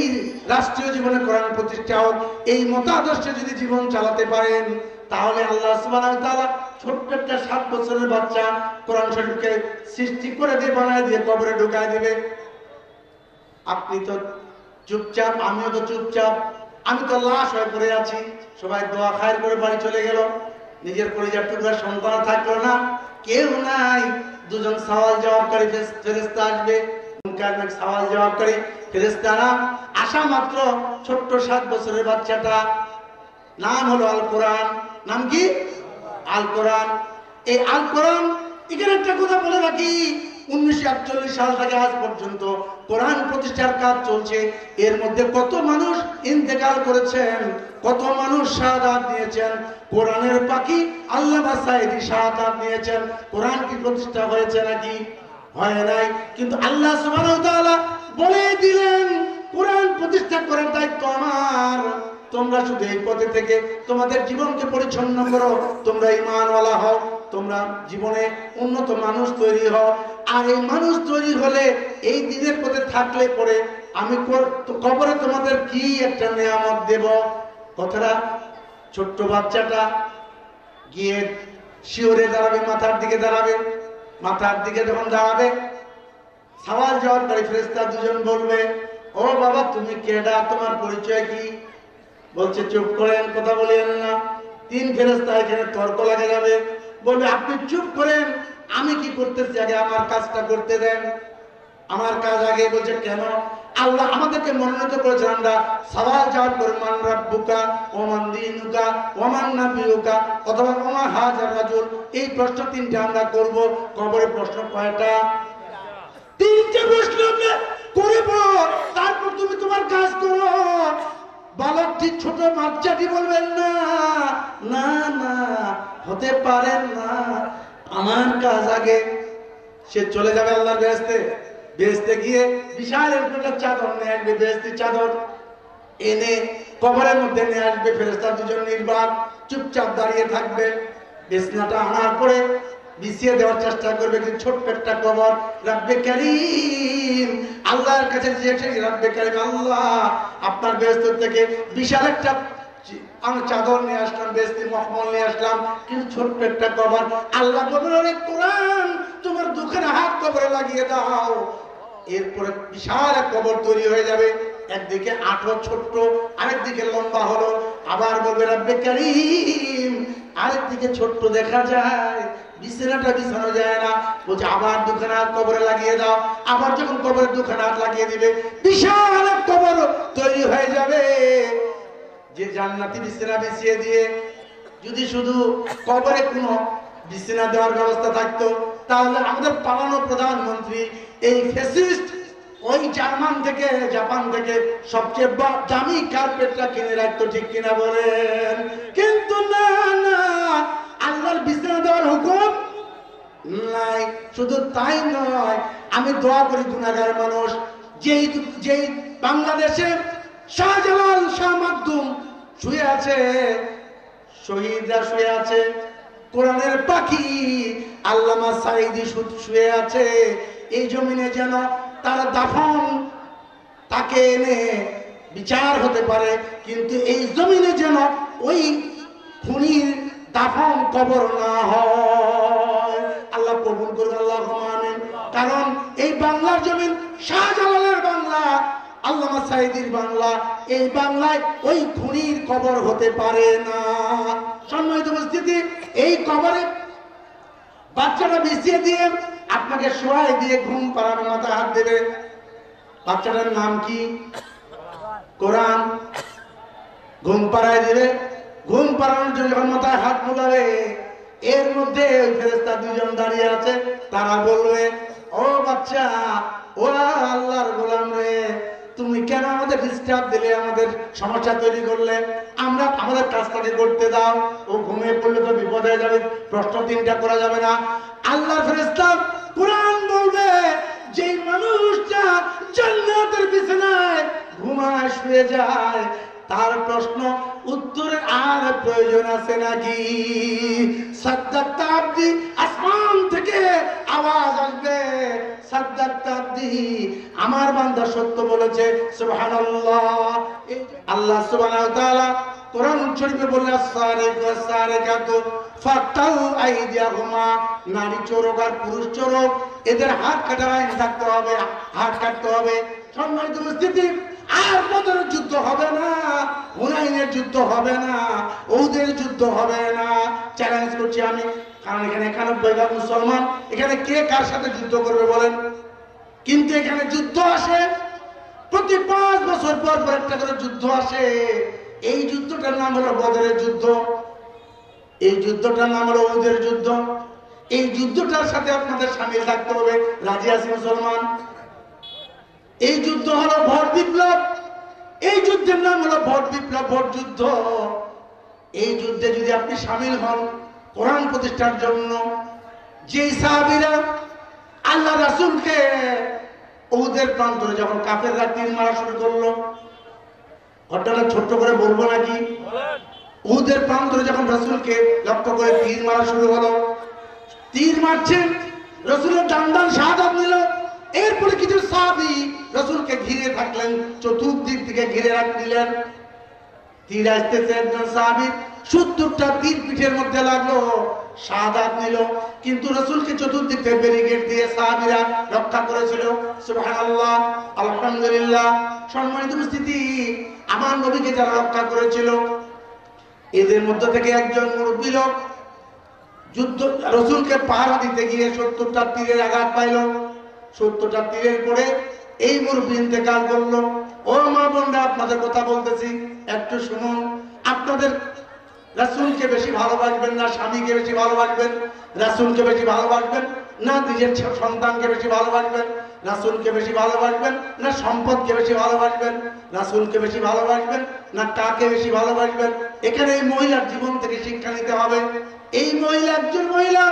রাষ্ট্রীয় জীবনে কোরআন প্রতিষ্ঠা হোক, এই মতাদর্শে যদি জীবন চালাতে পারেন, তাহলে আল্লাহ সুবহানাহু ওয়া তাআলা ছোট্ট একটা 7 বছরের বাচ্চা কোরআন শরীফকে সৃষ্টি করে দিয়ে, বানায় দিয়ে কবরে ঢুকায় দিবে। আপনি তো চুপচাপ, আমিও তো চুপচাপ, আমি তো লাশ হয়ে পড়ে আছি। সবাই দোয়া খায়ের করে বাড়ি চলে গেল। নিজের পরিবার টুকরা সন্তান থাকলো না, কেউ নাই। দুজন সওয়াল জবাবকারী ফেরেশতা আসবে, সওয়াল জবাবকারী ফেরেশতারা আসা মাত্র ছোট্ট 7 বছরের বাচ্চাটা, নাম হলো আল কোরআন। নাম কি? আল কোরআন। এই আল কোরআন, এখানে একটা কথা বলে রাখি, 1941 সাল থেকে আজ পর্যন্ত কোরআন প্রতিষ্ঠার কাজ চলছে। এর মধ্যে কত মানুষ ইন্তেকাল করেছেন, কত মানুষ শাহাদাত নিয়েছেন। কোরআনের পাখি আল্লামা সাঈদী শাহাদাত নিয়েছেন। কোরআন কি প্রতিষ্ঠা হয়েছে নাকি? হয় নাই। কিন্তু আল্লাহ সুবহানাহু ওয়া তাআলা বলে দিলেন কোরআন প্রতিষ্ঠা করার দায়িত্ব আমার। তোমরা শুধু এই পথে থেকে তোমাদের জীবনকে পরিচ্ছন্ন করো, তোমরা ঈমানওয়ালা হও, তোমরা জীবনে উন্নত মানুষ তৈরি হও। আর এই মানুষ তৈরি হলে, এই দিনের পথে থাকলে পরে আমি কবরে তোমাদের কি একটা নিয়ামত দেব। কথাটা ছোট্ট বাচ্চাটা গিয়ে শিওরে দাঁড়াবে, মাথার দিকে দাঁড়াবে। মাথার দিকে যখন দাঁড়াবে, সওয়াল জবাবকারী ফেরেশতা দুজন বলবে, ও বাবা তুমি কেডা, তোমার পরিচয় কি? বলছে চুপ করেন, কথা বলেন না। 3 ফেরেশতা এখানে তর্ক লাগে যাবে, বলবে আপনি চুপ করেন, আমি কি করতেছি, আগে আমার কাজটা করতে দেন, আমার কাজ আগে। বলছে কেন? আল্লাহ আমাদেরকে মনোনীত করেছেন, আমরা সওয়াল জবাব করব, মান রাব্বুকা ওয়া মান দীনুকা ওয়া মান নাবিয়ুকা অথবা ওয়া মা হাজার রাজুল। এই প্রশ্ন 3টা আমরা করব। কবরে প্রশ্ন কয়টা? 3টে প্রশ্ন আমরা করব, তারপর তুমি তোমার কাজ করো। বালকটি, ছোট বাচ্চাটি বলবেন না, না না, হতে পারেন না, আমার কাজ আগে। সে চলে যাবে আল্লাহর বেহেশতে। বেহেশতে গিয়ে বিশাল একটা চাদর নিয়ে আসবে, বেহেশতি চাদর এনে কবরের মধ্যে নিয়ে আসবে। ফেরেশতা দুজন নির্বাক চুপচাপ দাঁড়িয়ে থাকবে। বিছনাটা আনার পরে বিছিয়ে দেওয়ার চেষ্টা করবে, কিন্তু ছোট্ট একটা কবর। রব্বে কারীম, আল্লাহর কাছে জিজ্ঞেস, রব্বে কারীম, আল্লাহ আপনার বেহেশত থেকে বিশাল একটা আমি চাদর নিয়ে আসলাম, বেহেশতি মখমল নিয়ে আসলাম, কিন্তু ছোট্ট একটা কবর। আল্লাহ বলবেন, আরে কোরআন, তোমার দুখানা হাত কবরে লাগিয়ে দাও। এরপরে বিশাল এক কবর তৈরি হয়ে যাবে। একদিকে আঠো ছোট্ট, আরেকদিকে লম্বা হলো। আবার বলবে রব্বে কারীম, আরেকদিকে ছোট্ট দেখা যায়, বিছানাটা বিছানো যায় না। বলছে আবার দুখানা হাত কবরে লাগিয়ে দাও। আবার যখন কবরে দুখানা হাত লাগিয়ে দিবে, বিশাল এক কবর তৈরি হয়ে যাবে। যে জান্নাতি বিছানা বিছিয়ে দিয়ে যদি শুধু কবরে কোনো বিছানা দেওয়ার ব্যবস্থা থাকতো, তাহলে আমাদের পালানো প্রধানমন্ত্রী এই ফ্যাসিস্ট ওই জার্মান থেকে, জাপান থেকে সবচেয়ে দামি কার্পেটটা কিনে রাখতো, ঠিক কিনা বলেন? কিন্তু না না, আল্লাহর বিছানা দেওয়ার হুকুম নাই। শুধু তাই নয়, আমি দোয়া করি গুনাহগার মানুষ, যেই বাংলাদেশে শাহজালাল, শাহ মাকদুম শুয়ে আছে, শহীদরা শুয়ে আছে, কোরআনের পাখি আল্লামা সাঈদী শুয়ে আছে, এই জমিনে যেন তার দাফন, তাকে এনে বিচার হতে পারে। কিন্তু এই জমিনে যেন ওই খুনির দাফন কবর না হয়। আল্লাহ কবুল করুন, আল্লাহুম্মা আমিন। কারণ এই বাংলার জমিন শাহজালালের বাংলা, আল্লামা সাঈদীর বাংলা। এই বাংলায় ওই খুনির কবর হতে পারে না। সম্মানিত উপস্থিতি, এই কবরে বাচ্চাটা বিছিয়ে দিয়ে আপনাকে শোয়াই দিয়ে ঘুম পাড়ানো, মাথায় হাত দেবে। বাচ্চাটার নাম কি? কোরআন। ঘুম পাড়ায় দিবে। ঘুম পাড়ানোর জন্য যখন মাথায় হাত বুলাবে, এর মধ্যে ওই ফেরেশতা দুজন দাঁড়িয়ে আছে। তারা বলবে, ও বাচ্চা, ও আল্লাহর গোলাম রে, তুমি কেন আমাদের ডিস্টার্ব দিলে, আমাদের সমস্যা তৈরি করলে? আমরা আমাদের কাজটাকে করতে দাও। ও ঘুমিয়ে পড়লে তো বিপদ হয়ে যাবে, প্রশ্ন 3টা করা যাবে না। আল্লাহর ফেরেশতা কোরআন বলবে, যে মানুষটা জান্নাতের বিছানায় ঘুমায় শুয়ে যায়, তার প্রশ্ন উত্তরের আর প্রয়োজন আছে নাকি? সাদ্দাক্তা আব্দি, আসমান থেকে আওয়াজ আসবে, সাদ্দাক্তা আব্দি, আমার বান্দা সত্য বলেছে, সুবহানাল্লাহ। আল্লাহ সুবহানাহু ওয়া তাআলা কোরআন শরীফে বললেন, as-সারিকু was-সারিকাতু ফাকতাউ আইদিয়াহুমা, নারী চোরক আর পুরুষ চোরক, এদের হাত কাটার আইন থাকতে হবে, হাত কাটতে হবে। সম্মানিত উপস্থিতি, আর বদরের যুদ্ধ হবে না, হুনাইনের যুদ্ধ হবে না, উহুদের যুদ্ধ হবে না। চ্যালেঞ্জ করছি আমি, কারণ এখানে 91 মুসলমান, এখানে কে কার সাথে যুদ্ধ করবে বলেন? কিন্তু এখানে যুদ্ধ আসে প্রতি 5 বছর পর পর একটা করে যুদ্ধ আসে। এই যুদ্ধটার নাম হলো বদরের যুদ্ধ, এই যুদ্ধটার নাম হলো উহুদের যুদ্ধ। এই যুদ্ধটার সাথে আপনাদের সামিল থাকতে হবে। রাজি আছি মুসলমান? এই যুদ্ধ হলো ভোট বিপ্লব, এই যুদ্ধের নাম হলো ভোট বিপ্লব, ভোট যুদ্ধ। এই যুদ্ধে যদি আপনি সামিল হন কোরআন প্রতিষ্ঠার জন্য, যে সাহাবীরা আল্লাহ রাসূলকে উহুদের প্রান্তরে যখন কাফেররা তীর মারা শুরু করলো, ঘটনাটা ছোট্ট করে বলবো নাকি? উহুদের প্রান্তরে যখন রাসূলকে লক্ষ্য করে তীর মারা শুরু হলো, তীর মারছেন, রাসূলের ডান শাহাদাত নিল। এরপরে কিছু সাহাবী রাসূলকে ঘিরে থাকলেন, চতুর্দিক থেকে ঘিরে রাখলেন। তীর আসতেছে, একজন সাহাবী 70টা তীর পিঠের মধ্যে লাগলো, শাহাদাত নিল। কিন্তু রাসূলকে চতুর্দিক থেকে ব্যারিকেড দিয়ে সাহাবীরা রক্ষা করেছিল। সুবহানাল্লাহ, আলহামদুলিল্লাহ। সম্মানিত উপস্থিতি, আমার নবীকে যারা রক্ষা করেছিল, এদের মধ্যে থেকে একজন মুরব্বী লোক যুদ্ধ রাসূলকে পাহারা দিতে গিয়ে 70টা তীরের আঘাত পাইল। 70টা তীরের পরে এই মুরব্বী ইন্তেকাল করলো। ও মা বোনরা, আপনাদের কথা বলতেছি, একটু শুনুন। আপনাদের রাসূলকে বেশি ভালোবাসবেন না স্বামীকে বেশি ভালোবাসবেন? রাসূলকে বেশি ভালোবাসবেন না নিজের সন্তানকে বেশি ভালোবাসবেন? রাসূলকে বেশি ভালোবাসবেন না সম্পদকে বেশি ভালোবাসবেন? রাসূলকে বেশি ভালোবাসবেন না কাকে বেশি ভালোবাসবেন? এখানে এই মহিলার জীবন থেকে শিক্ষা নিতে হবে। এই মহিলা, একজন মহিলা,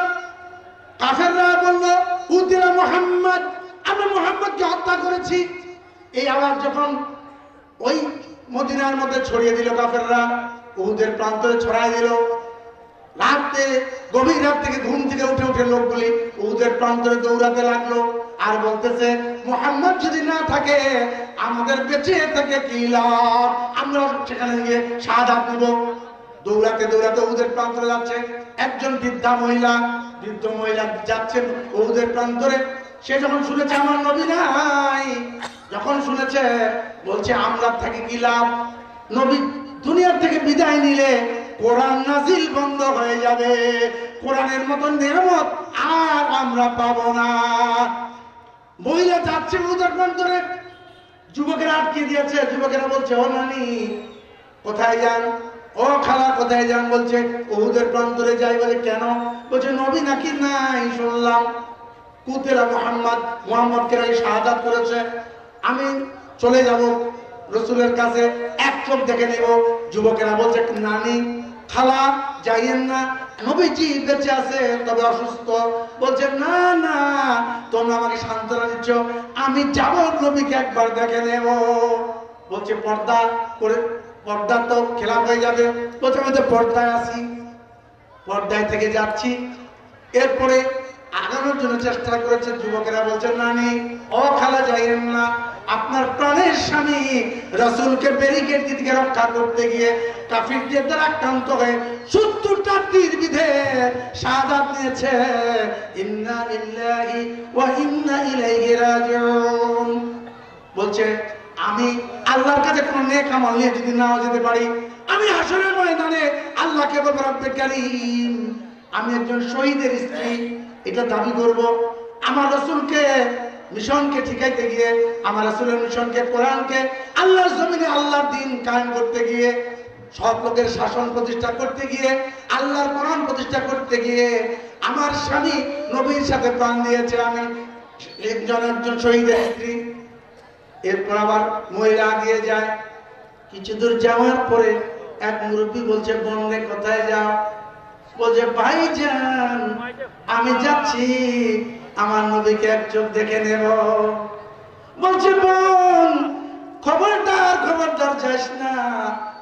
কাফেররা বলল উতিলা মুহাম্মদ, আমরা মুহাম্মদকে হত্যা করেছি। এই আওয়াজ যখন ওই মদিনার মধ্যে ছড়িয়ে দিল কাফেররা, উহুদের প্রান্তরে ছড়াই দিল, রাতে গভীর রাত থেকে ঘুম থেকে উঠে উঠে লোকগুলি উহুদের প্রান্তরে দৌড়াতে লাগলো আর বলতেছে, মুহাম্মদ যদি না থাকে আমাদের বেঁচে থেকে কি লাভ, আমরা সেখানে গিয়ে শাহাদাত নেব। দৌড়াতে দৌড়াতে উহুদের প্রান্তরে যাচ্ছে। একজন বৃদ্ধা মহিলা, বৃদ্ধ মহিলা যাচ্ছেন উহুদের প্রান্তরে। সে যখন শুনেছে আমার নবী নাই, যখন শুনেছে, বলছে আমরা থাকি কি লাভ, নবী দুনিয়ার থেকে বিদায় নিলে কোরআন নাজিল বন্ধ হয়ে যাবে, কোরআনের মতন নিয়ামত আর আমরা পাবো না। মহিলা যাচ্ছে উহুদের প্রান্তরে, যুবকেরা আটকে দিয়েছে। যুবকেরা বলছে, ও নানি কোথায় যান, ও খালা কোথায় যান? বলছে উহুদের প্রান্তরে যাই। বলে কেন? বলছে নবী নাকি নাই, শুনলাম কুতিলা মুহাম্মদ, মুহাম্মদকে নাকি শাহাদাত করেছে, আমি চলে যাব রাসূলের কাছে, এক চোখ দেখে নেব। যুবকেরা বলছে, নানি খালা যাইয়েন না, নবীজি বেঁচে আছে তবে অসুস্থ। বলছে না না, তোমরা আমাকে সান্ত্বনা দিচ্ছ, আমি যাব নবীকে একবার দেখে নেব। বলছে পর্দা করে, পর্দা তো খেলাফ হয়ে যাবে। বলছে আমি তো পর্দায় আছি, পর্দায় থেকে যাচ্ছি। এরপরে আগানোর জন্য চেষ্টা করেছে। যুবকেরা বলছে নানি ও খালা যাইয়েন না, আপনার প্রাণের স্বামী রাসূলকে ব্যারিকেড দিয়ে রক্ষা করতে গিয়ে কাফিরদের দ্বারা আক্রান্ত হয়ে 70টা তীর বিধে শাহাদাত নিয়েছে। ইন্না লিল্লাহি ওয়া ইন্না ইলাইহি রাজিউন। বলছে আমি আল্লাহর কাছে কোনো নেক আমল নিয়ে যদি নাও যেতে পারি, আমি হাসরের ময়দানে আল্লাহকে বলবো রব্বে কারীম, আমি একজন শহীদের স্ত্রী, এটা দাবি করব। আমার রাসূলকে মিশনকে ঠিকাইতে গিয়ে, আমার রাসূলের মিশনকে, কোরআনকে আল্লাহর জমিনে আল্লাহর দ্বীন কায়েম করতে গিয়ে, সব লোকের শাসন প্রতিষ্ঠা করতে গিয়ে, আল্লাহর কোরআন প্রতিষ্ঠা করতে গিয়ে আমার স্বামী নবীর সাথে প্রাণ দিয়েছে, আমি একজন শহীদের স্ত্রী। এরপর আবার মহিলা আগিয়ে যায়। কিছু দূর যাওয়ার পরে এক মুরব্বী বলছে, বোন রে কোথায় যাও? বলছে ভাইজান আমি যাচ্ছি আমার নবীকে এক চোখ দেখে নেব। বলছে বোন খবরদার খবরদার যাস না,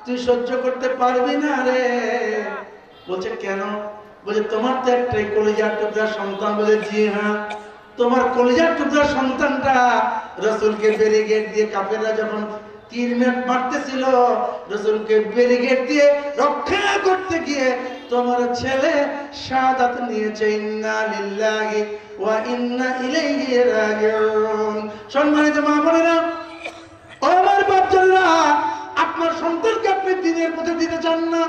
তুই সহ্য করতে পারবি না রে। বলছে কেন? বলছে তোমার তো একটাই কলিজার টুকরা সন্তান। বলে জি হ্যাঁ, তোমার কলিজার টুকরা সন্তানটা রাসূলকে ব্যারিকেড দিয়ে কাফেররা যখন তীর মারতেছিল, রাসূলকে ব্যারিকেড দিয়ে রক্ষা করতে গিয়ে তোমার ছেলে শাহাদাত নিয়েছে। ইন্না লিল্লাহি ওয়া ইন্না ইলাইহি রাজিউন। সম্মানিত মা বোনেরা, ও আমার বাপ আপনার সন্তানকে আপনি দ্বীনের পথে দিতে চান না,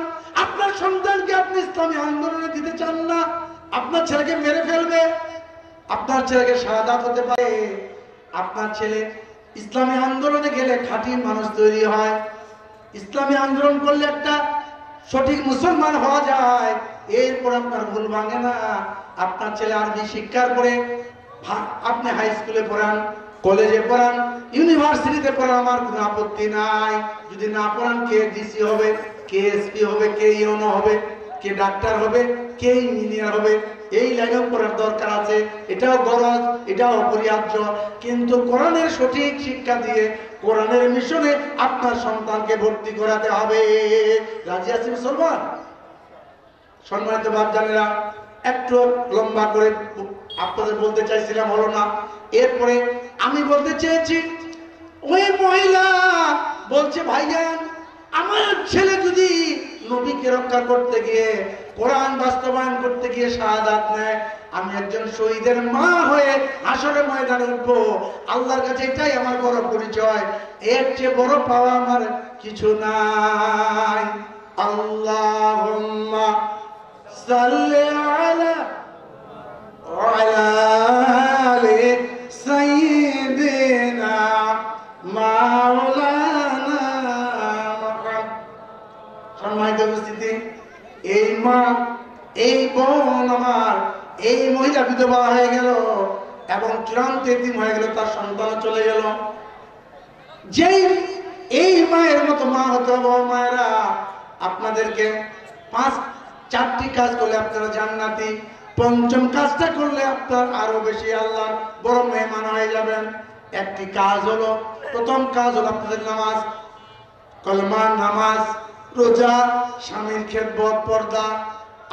আপনার সন্তানকে আপনি ইসলামী আন্দোলনে দিতে চান না, আপনার ছেলেকে মেরে ফেলবে, আপনার ছেলেকে শাহাদাত হতে পারে। আপনার ছেলে ইসলামী আন্দোলনে গেলে খাঁটি মানুষ তৈরি হয়, ইসলামী আন্দোলন করলে একটা সঠিক মুসলমান হওয়া যায়, এরপর আপনার ভুল ভাঙে না। আপনার ছেলে আরবি শিক্ষার পরে আপনি হাই স্কুলে পড়ান, কলেজে পড়ান, ইউনিভার্সিটিতে পড়ান, আমার কোনো আপত্তি নাই। যদি না পড়ান, কে ডিসি হবে, কে এসপি হবে, কে ইউনো হবে, কে ডাক্তার হবে, কে ইঞ্জিনিয়ার হবে, এই লাইনেও পড়ার দরকার আছে। এটাও গরজ, এটাও অপরিহার্য। কিন্তু কোরআনের সঠিক শিক্ষা দিয়ে কোরআনের মিশনে আপনার সন্তানকে ভর্তি করাতে হবে। রাজি আছি মুসলমান? সম্মানিত বাপজানেরা, একটু লম্বা করে আপনাদের বলতে চাইছিলাম, হলো না। এরপরে আমি বলতে চেয়েছি, ওই মহিলা বলছে, ভাইজান আমার ছেলে যদি নবীকে রক্ষা করতে গিয়ে, কোরআন বাস্তবায়ন করতে গিয়ে শাহাদাত নেয়, আমি একজন শহীদের মা হয়ে হাসরের ময়দানে উঠবো। আল্লাহর কাছে এটাই আমার বড় পরিচয়, এর চেয়ে বড় পাওয়া আমার কিছু নাই। আল্লাহুম্মা সাল্লি আলা আলি সাইয়্যিদিনা মাওলানা মুহাম্মদ। সম্মানিত উপস্থিতি, এই মা, এই বোন আমার, এই মহিলা বিধবা হয়ে গেল এবং চূড়ান্ত এতিম হয়ে গেল, তার সন্তান চলে গেল। যেই এই মায়ের মতো মা হতে হবে, মায়েরা আপনাদেরকে 4টি কাজ করলে আপনারা জান্নাতি, 5ম কাজটা করলে আপনার আরো বেশি আল্লাহর বড় মেহমান হয়ে যাবেন। একটি কাজ হলো, প্রথম কাজ হলো আপনাদের নামাজ, কলমা, নামাজ, রোজা, স্বামীর খেদমত, পর্দা।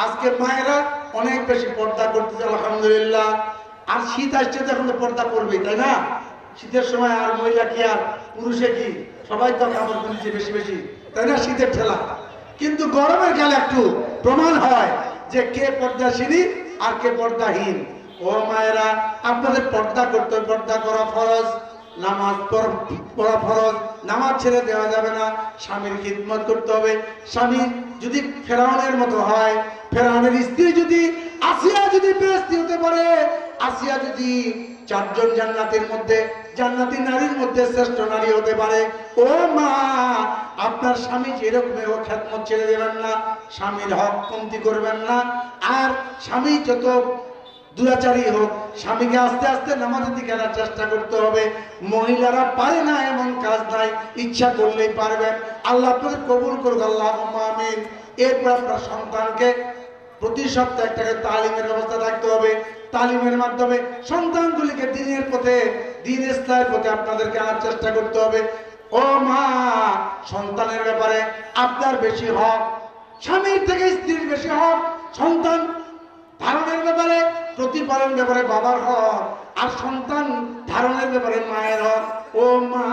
আজকে মায়েরা অনেক বেশি পর্দা করতেছে, আলহামদুলিল্লাহ। আর শীত আসছে তো এখন তো পর্দা করবেই, তাই না? শীতের সময় আর মহিলা কি আর পুরুষে কি, সবাই তো কাপড় কিনছে বেশি বেশি, তাই না? শীতের ঠেলা। কিন্তু গরমের কালে একটু প্রমাণ হয় যে কে পর্দাশীল আর কে পর্দাহীন। ও মায়েরা, আপনাদের পর্দা করতে, পর্দা করা ফরজ, নামাজ পড়া ফরজ, নামাজ ছেড়ে দেওয়া যাবে না, স্বামীর খিদমত করতে হবে। স্বামী যদি ফেরাউনের মতো হয়, ফেরাউনের স্ত্রী যদি আসিয়া যদি বেহেশতি হতে পারে, আসিয়া যদি 4 জন জান্নাতের মধ্যে, জান্নাতি নারীর মধ্যে শ্রেষ্ঠ নারী হতে পারে, ও মা, আপনার স্বামী যেরকম ও খেদমত ছেড়ে দেবেন না, স্বামীর হক কমতি করবেন না। আর স্বামী যত দুরাচারী হোক, স্বামীকে আস্তে আস্তে নামাজের দিকে আনার চেষ্টা করতে হবে। মহিলারা পারে না এমন কাজ নাই, ইচ্ছা করলেই পারবেন। আল্লাহ আপনাদের কবুল করুক, আল্লাহুম্মা আমিন। এরপর আপনার সন্তানকে প্রতি সপ্তাহে একটা তালিমের ব্যবস্থা রাখতে হবে। তালিমের মাধ্যমে সন্তানগুলিকে দ্বীনের পথে, দ্বীন ইসলামের পথে আপনাদেরকে আনার চেষ্টা করতে হবে। ও মা, সন্তানের ব্যাপারে আপনার বেশি হক, স্বামীর থেকে স্ত্রীর বেশি হক। সন্তান ধারণের ব্যাপারে, প্রতিপালন ব্যাপারে বাবার হক, আর সন্তান ধারণের ব্যাপারে মায়ের হক। ও মা,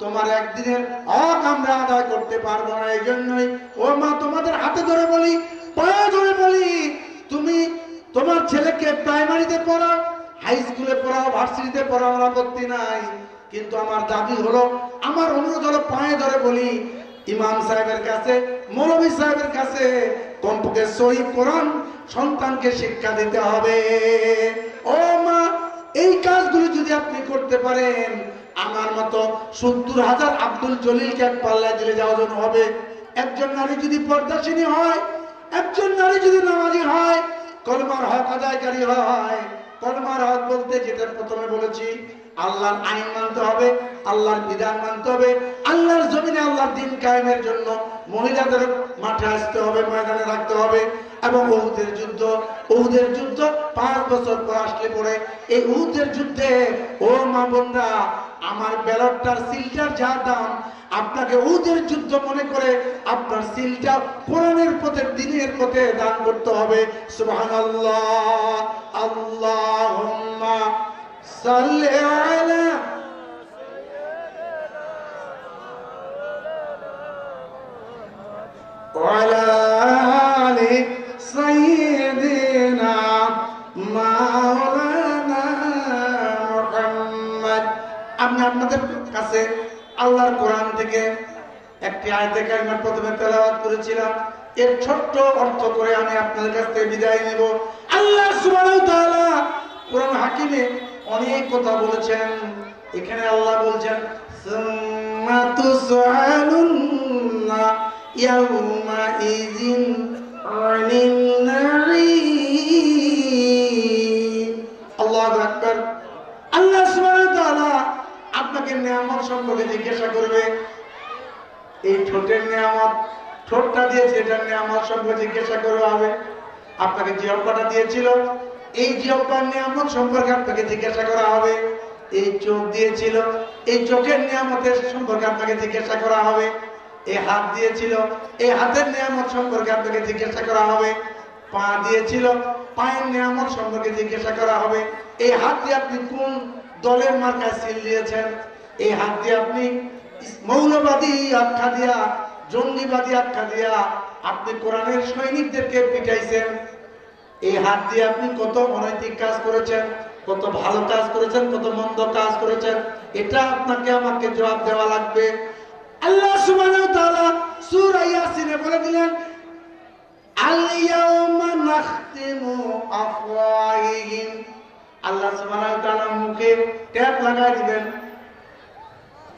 তোমার একদিনের হক আমরা আদায় করতে পারবো না, এই জন্যই ও মা তোমাদের হাতে ধরে বলি, পায়ে ধরে বলি, তুমি তোমার ছেলেকে প্রাইমারিতে পড়াও, হাই স্কুলে পড়াও, ভার্সিটিতে পড়াও, আমার আপত্তি নাই। কিন্তু আমার দাবি হলো, আমার অনুরোধ হলো, পায়ে ধরে বলি, ইমাম সাহেবের কাছে, মৌলভী সাহেবের কাছে কমপক্ষে সহিহ কোরআন সন্তানকে শিক্ষা দিতে হবে। ও মা, এই কাজগুলি যদি আপনি করতে পারেন, আমার মতো 70,000 আব্দুল জলিলকে এক পাল্লায় দিলে যাওয়া হবে। একজন নারী যদি পর্দাশীনী হয়, একজন নারী যদি নামাজি হয়, কলমার হক আদায়কারী হয়। কলমার হক বলতে যেটা প্রথমে বলেছি, আল্লাহর আইন মানতে হবে, আল্লাহর বিধান মানতে হবে, আল্লাহর জমিনে আল্লাহর দ্বীন কায়েমের জন্য মহিলাদের মাঠে আসতে হবে, ময়দানে রাখতে হবে। এবং উহুদের যুদ্ধ, উহুদের যুদ্ধ 5 বছর পর আসলে পরে, এই উহুদের যুদ্ধে ও মা বোনরা, আমার ব্যালটটার সিলটার যা দাম, আপনাকে উহুদের যুদ্ধ মনে করে আপনার সিলটা কোরআনের পথে, দ্বীনের পথে দান করতে হবে। সুবহানাল্লাহ। আল্লাহুম্মা সাল্লি আলা ওয়ালা আলি সাইয়্যিদিনা মাওলানা মুহাম্মদ। আমি আপনাদের কাছে আল্লাহর কোরআন থেকে আয়াতে কারিমা প্রথমে তেলাওয়াত করেছিলাম, এর ছোট্ট অর্থ করে আমি আপনাদের কাছ থেকে বিদায় নেব। আল্লাহ সুবহানাহু ওয়া তাআলা কোরআন হাকিমে অনেক কথা বলেছেন। এখানে আল্লাহ বলছেন সুম্মা তুসআলুন্না ইয়াউমা ইযিন আনিন নাঈম। আল্লাহু আকবার। আল্লাহ সুবহানাহু ওয়া তাআলা আপনাকে নিয়ামত সম্পর্কে জিজ্ঞাসা করবে। এই ঠোঁটের নিয়ামত, ঠোঁটটা দিয়েছে, এটার নিয়ামত সম্পর্কে জিজ্ঞাসা করা হবে। আপনাকে জিহ্বাটা দিয়েছিল, এই জিহ্বার নিয়ামত সম্পর্কে আপনাকে জিজ্ঞাসা করা হবে। এই চোখ দিয়েছিল, এই চোখের নিয়ামতের সম্পর্কে আপনাকে জিজ্ঞাসা করা হবে। এই হাত দিয়েছিল, এই হাতের নিয়ামত সম্পর্কে আপনাকে জিজ্ঞাসা করা হবে। পা দিয়েছিল, পায়ের নিয়ামত সম্পর্কে জিজ্ঞাসা করা হবে। এই হাত দিয়ে আপনি কোন দলের মার্কায় সিল দিয়েছেন? এই হাত দিয়ে আপনি মৌলবাদী আখ্যা দিয়া, জঙ্গিবাদী আখ্যা দিয়া আপনি কোরআনের সৈনিকদেরকে পিটাইছেন। এই হাত দিয়ে আপনি কত অনৈতিক কাজ করেছেন, কত ভালো কাজ করেছেন, কত মন্দ কাজ করেছেন, এটা আপনাকে আমাকে জবাব দেওয়া লাগবে। আল্লাহ সুবহানাহু ওয়া তাআলা সূরা ইয়াসিনে বলে দিলেন আল ইয়াউমা নাখতিমু আফওয়াহিহিম। আল্লাহ সুবহানাহু ওয়া তাআলা মুখে ট্যাপ লাগাই দিবেন।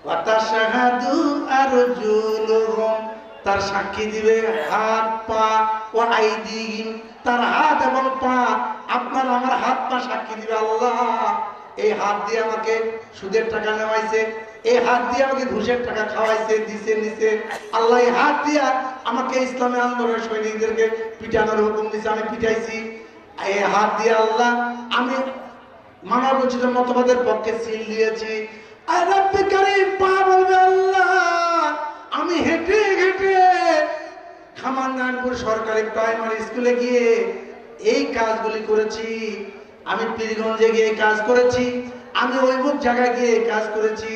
ওয়া তাশহাদু আরজুলুহুম, তার সাক্ষী দিবে হাত পা। ওয়া আইদিহিম, তার হাত এবং পা, আপনার আমার হাত পা সাক্ষী দিবে আল্লাহ এই হাত দিয়ে আমাকে সুদের টাকা নেওয়াইছে, এই হাত দিয়ে আমাকে ঘুষের টাকা খাওয়াইছে, দিছে নিছে। আল্লাহ এই হাত দিয়ে আমাকে ইসলামী আন্দোলনের সৈনিকদেরকে পিটানোর হুকুম দিছে, আমি পিটাইছি। এই হাত দিয়ে আল্লাহ আমি মানবরচিত মতবাদের পক্ষে সিল দিয়েছি। আর রব্বে কারীম পা বলবে আল্লাহ আমি হেঁটে হেঁটে খামারনারায়ণপুর সরকারি প্রাইমারি স্কুলে গিয়ে এই কাজগুলি করেছি, আমি পীরগঞ্জে গিয়ে কাজ করেছি, আমি ওই মুখ জায়গায় গিয়ে কাজ করেছি।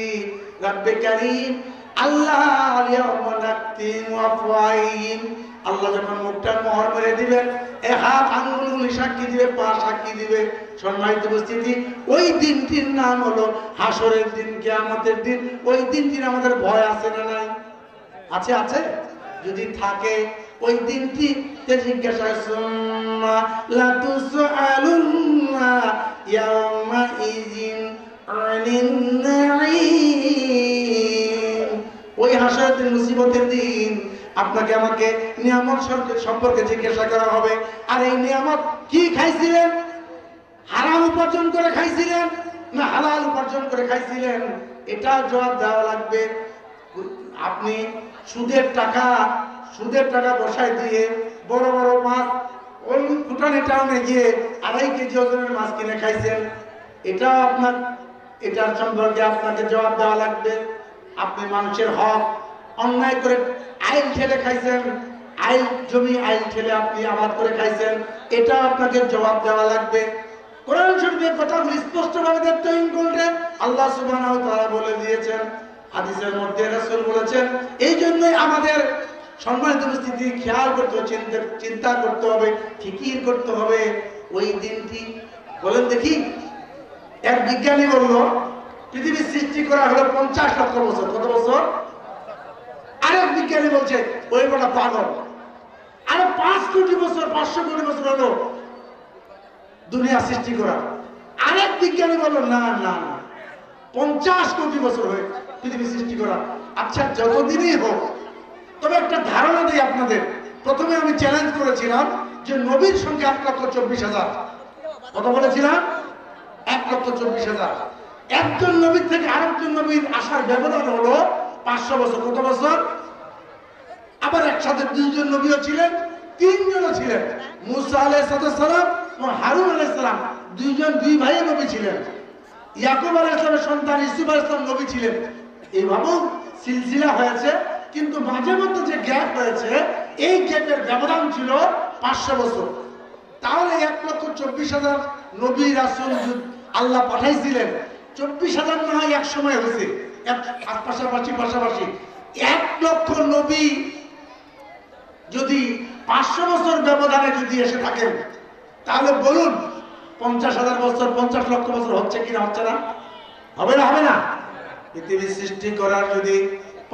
রব্বে কারীম আল্লাহ আলিয়াউমা নাখতিমু আফওয়াহিহিম, আল্লাহ যখন মুখটা মোহর মেরে দিবেন, এই হাত আঙ্গুলগুলি সাক্ষী দিবে, পা সাক্ষী দিবে। সম্মানিত উপস্থিতি, ওই দিনটির নাম হলো হাসরের দিন, কিয়ামতের দিন। ওই দিনটির আমাদের ভয় আছে না নাই? আছে, আছে। যদি থাকে ওই দিনটি জিজ্ঞাসা সুম্মা লাতুসআলুন্না ইয়াউমা ইযিন আনিন নাঈম। ওই হাসরের দিন, মুসিবতের দিন আপনাকে আমাকে নিয়ামত সম্পর্কে জিজ্ঞাসা করা হবে। আর এই নিয়ামত কি খাইছিলেন? হারাম উপার্জন করে খাইছিলেন না হালাল উপার্জন করে খাইছিলেন? এটা জবাব দেওয়া লাগবে। আপনি সুদের টাকা বসাই দিয়ে বড় বড় মাছ ওই ফুটানি টাউনে গিয়ে 2.5 কেজি ওজনের মাছ কিনে খাইছেন, এটাও আপনার, এটার সম্পর্কে আপনাকে জবাব দেওয়া লাগবে। আপনি মানুষের হক অন্যায় করে আইল ঠেলে খাইছেন, আইল জমি আইল ঠেলে আপনি আবাদ করে খাইছেন, এটা আপনাকে জবাব দেওয়া লাগবে। কোরআন শরীফের কথাগুলি স্পষ্টভাবে দেখতেন করলে আল্লাহ সুবহানাহু ওয়া তাআলা বলে দিয়েছেন, হাদিসের মধ্যে রাসূল বলেছেন। এই জন্যই আমাদের সম্মানিত উপস্থিতি খেয়াল করতে হবে, চিন্তা করতে হবে, ফিকির করতে হবে। ওই দিনটি বলেন দেখি, এক বিজ্ঞানী বলল পৃথিবী সৃষ্টি করা হলো 50 লক্ষ বছর। কত বছর? আরেক বিজ্ঞানী বলছে ওই বড় পাগল, আরো 5 কোটি বছর, 500 কোটি বছর হলো দুনিয়া সৃষ্টি করা। আরেক বিজ্ঞানী বলল না না না, 50 কোটি বছর হয়ে পৃথিবী সৃষ্টি করা। আচ্ছা যতদিনই হোক, তবে একটা ধারণা দিই আপনাদের। প্রথমে আমি চ্যালেঞ্জ করেছিলাম যে নবীর সংখ্যা 1,24,000। কত বলেছিলাম? 1,24,000। একজন নবীর থেকে আরেকজন নবীর আসার ব্যবধান হলো 500 বছর। কত বছর? আবার একসাথে 2 জন নবীও ছিলেন, 3 জনও ছিলেন। মুসা আলাইহিস সালাম ও হারুন আলাইহিস সালাম 2 জন, 2 ভাই নবী ছিলেন। ইয়াকুব আলাইহিস সালামের সন্তান ইউসুফ আলাইহিস সালাম নবী ছিলেন। এইভাবেও সিলসিলা হয়েছে, কিন্তু মাঝে মধ্যে যে গ্যাপ হয়েছে, এই গ্যাপের ব্যবধান ছিল 500 বছর। তাহলে 1,24,000 নবী রাসূল আল্লাহ পাঠাইছিলেন। 24,000 না হয় এক সময় হয়েছে, পাশাপাশি 1 লক্ষ নবী যদি 500 বছর ব্যবধানে যদি এসে থাকেন, তাহলে বলুন 50,000 বছর, 50 লক্ষ বছর হচ্ছে কিনা? হচ্ছে না? হবে না? হবে না? পৃথিবী সৃষ্টি করার যদি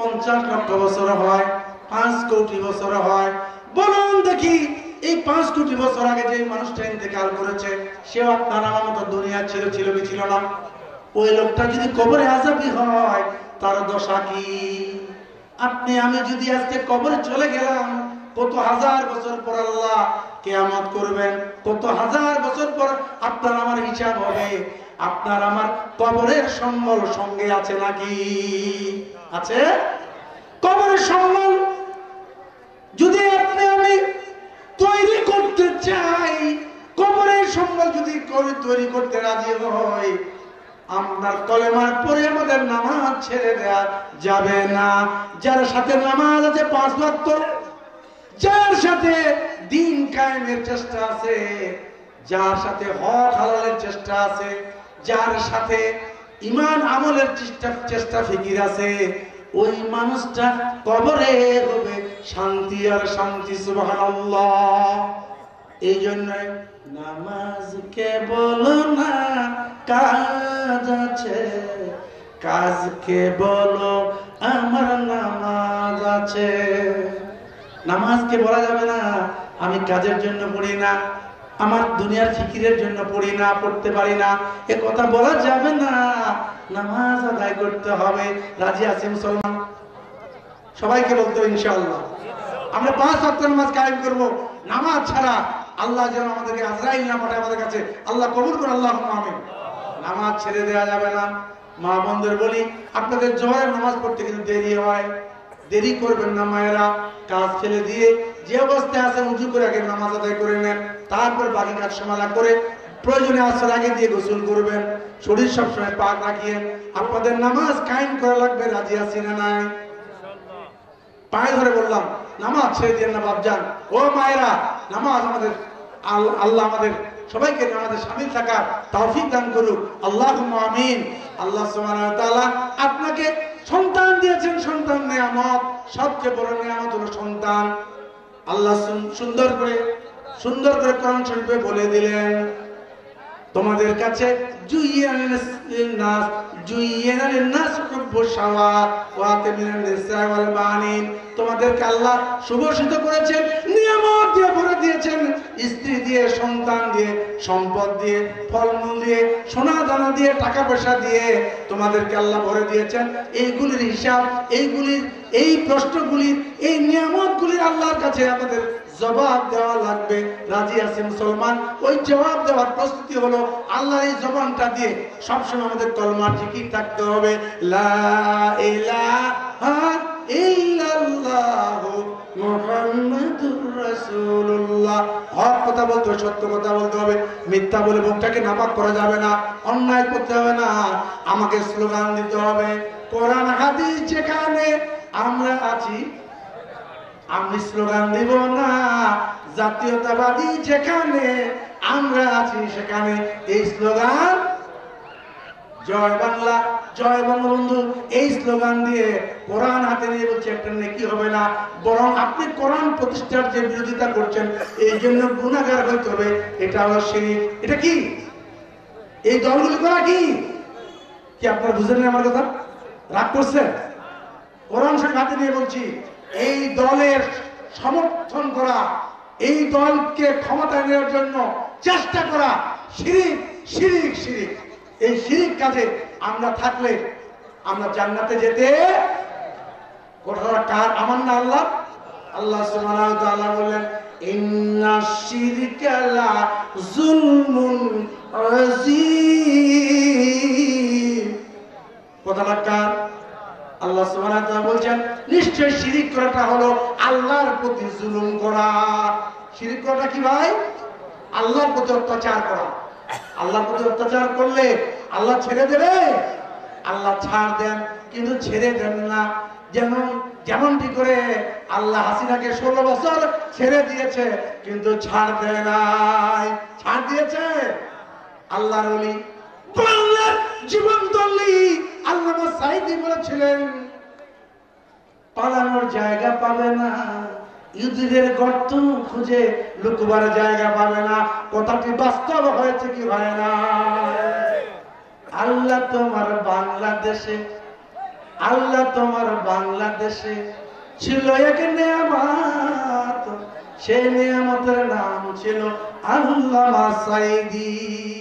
50 লক্ষ বছর হয়, 5 কোটি বছর হয়। বলুন দেখি এই 5 কোটি বছর আগে যে মানুষটা ইন্তেকাল করেছে সেও আপনার আমার মতো দুনিয়া ছিল কি ছিল না? ওই লোকটা যদি কবরে আযাবি হয় তার দশা কি? আপনি আমি যদি আজকে কবরে চলে গেলাম, কত হাজার বছর পর আল্লাহ কিয়ামত করবেন, কত হাজার বছর পর আপনার আমার হিসাব হবে। আপনার আমার কবরের সম্বল সঙ্গে আছে নাকি? আছে? কবরের সম্বল যদি আপনি আমি তৈরি করতে চাই, কবরের সম্বল যদি তৈরি করতে রাজি হই, আপনার কলেমার পরে আমাদের নামাজ ছেড়ে দেওয়া যাবে না। যার সাথে নামাজ আছে 5 ওয়াক্ত, যার সাথে দিন কায়েমের চেষ্টা আছে, যার সাথে হক হালালের চেষ্টা আছে, যার সাথে ঈমান আমলের চেষ্টা ফিকির আছে, ওই মানুষটা কবরে হবে শান্তি আর শান্তি। সুবহানাল্লাহ। এই জন্য নামাজ কেবল না কাজ আছে, কাজকে বলো আমার নামাজ আছে। নামাজকে বলা যাবে না আমি কাজের জন্য পড়ি না, আমার দুনিয়ার ফিকিরের জন্য পড়ি না, পড়তে পারি না, এ কথা বলা যাবে না। নামাজ আদায় করতে হবে। রাজি আছি মুসলমান? সবাইকে বলতে হবে ইনশাআল্লাহ আমরা 5 ওয়াক্ত নামাজ কায়েম করব। নামাজ ছাড়া আল্লাহ যেন আমাদেরকে আজরাইল না পাঠায় আমাদের কাছে। আল্লাহ কবুল করুন, আল্লাহুম্মা আমিন। নামাজ ছেড়ে দেওয়া যাবে না। মা বোনদের বলি, আপনাদের জোহরের নামাজ পড়তে কিন্তু দেরি হয়, দেরি করবেন না মায়েরা। কাজ ফেলে দিয়ে যে অবস্থায় আছেন উজু করে আগে নামাজ আদায় করে নেন, তারপর বাকি কাজ সমাধা করে প্রয়োজনে আসর আগে দিয়ে গোসল করবেন, শরীর সবসময় পাক রাখিয়েন। আপনাদের নামাজ কায়েম করা লাগবে। রাজি আছি না নাই? পায়ে ধরে বললাম নামাজ ছেড়ে দিয়ে না বাপজান। ও মায়েরা, নামাজ আমাদের আল্লাহ আমাদের সবাইকে নামাজে শামিল থাকার তৌফিক দান করুক, আল্লাহুম্মা আমিন। আল্লাহ সুবহানাহু ওয়া তাআলা আপনাকে সন্তান দিয়েছেন, সন্তান নিয়ামত, সবচেয়ে বড় নিয়ামত হলো সন্তান। আল্লাহ সুন্দর করে কোরআন শরীফে বলে দিলেন, তোমাদের কাছে তোমাদেরকে আল্লাহ সুভূষিত করেছেন, নিয়ামত দিয়ে ভরে দিয়েছেন, স্ত্রী দিয়ে, সন্তান দিয়ে, সম্পদ দিয়ে, ফলমূল দিয়ে, সোনা দানা দিয়ে, টাকা পয়সা দিয়ে তোমাদেরকে আল্লাহ ভরে দিয়েছেন। এইগুলির হিসাব, এই প্রশ্নগুলির, এই নিয়ামতগুলির আল্লাহর কাছে আমাদের জবাব দেওয়া লাগবে। রাজি আছে মুসলমান? ওই জবাব দেওয়ার প্রস্তুতি হলো আল্লাহর এই জবানটা দিয়ে সবসময় আমাদের কলমার জিকির থাকতে হবে, লা ইলাহা ইল্লাল্লাহু মুহাম্মাদুর রাসূলুল্লাহ। হক কথা বলতে হবে, সত্য কথা বলতে হবে, মিথ্যা বলে মুখটাকে নাপাক করা যাবে না, অন্যায় করতে হবে না। আমাকে স্লোগান দিতে হবে, কোরআন হাদিস যেখানে আমরা আছি আমি স্লোগান দিব না, জাতীয়তাবাদী যেখানে আমরা আছি সেখানে এই স্লোগান, জয় বাংলা, জয় বঙ্গবন্ধু, এই স্লোগান দিয়ে কোরআন হাতে নিয়ে বলছে একটা নেকি হবে না, বরং আপনি কোরআন প্রতিষ্ঠার যে বিরোধিতা করছেন এই জন্য গুনাহগার হইতে হবে। এটা হলো শিরক। এটা কি? এই দলগুলি করা কি আপনারা বুঝেন না আমার কথা? রাগ করছেন? কোরআন শরীফ হাতে নিয়ে বলছি, এই দলের সমর্থন করা, এই দলকে ক্ষমতায় নেওয়ার জন্য চেষ্টা করা শিরক, শিরক, শিরক। এই শিরক কাজে আমরা থাকলে আমরা জান্নাতে যেতে, কথাটা কার? আমার না আল্লাহ? আল্লাহ সুবহানাহু ওয়া তাআলা বলেন, ইন্নাশ শিরকা লা যুলমুন আযীম। কথাটা কার? আল্লাহ সুবহানাহু ওয়া তাআলা বলেন নিশ্চয় শিরক করাটা হলো আল্লাহর প্রতি জুলুম করা। শিরক করাটা কি ভাই? আল্লাহর প্রতি অত্যাচার করা। আল্লাহর প্রতি অত্যাচার করলে আল্লাহ ছেড়ে দেবে? আল্লাহ ছাড় দেন, কিন্তু ছেড়ে দেন না। যেমনটি করে আল্লাহ হাসিনাকে 16 বছর ছেড়ে দিয়েছে কিন্তু ছাড় দেয় নাই। ছাড় দিয়েছে আল্লাহর ওলি, বাংলার জীবন্ত ওলি আল্লামা সাঈদী বলেছিলেন, পালানোর জায়গা পাবে না, ইঁদুরের গর্ত খুঁজে লুকবার জায়গা পাবে না। কথাটি বাস্তব হয়েছে কি হয় না? আল্লাহ তোমার বাংলাদেশে আল্লাহ তোমার বাংলাদেশে ছিল এক নেয়ামত, সেই নেয়ামতের নাম ছিল আল্লামা সাঈদী।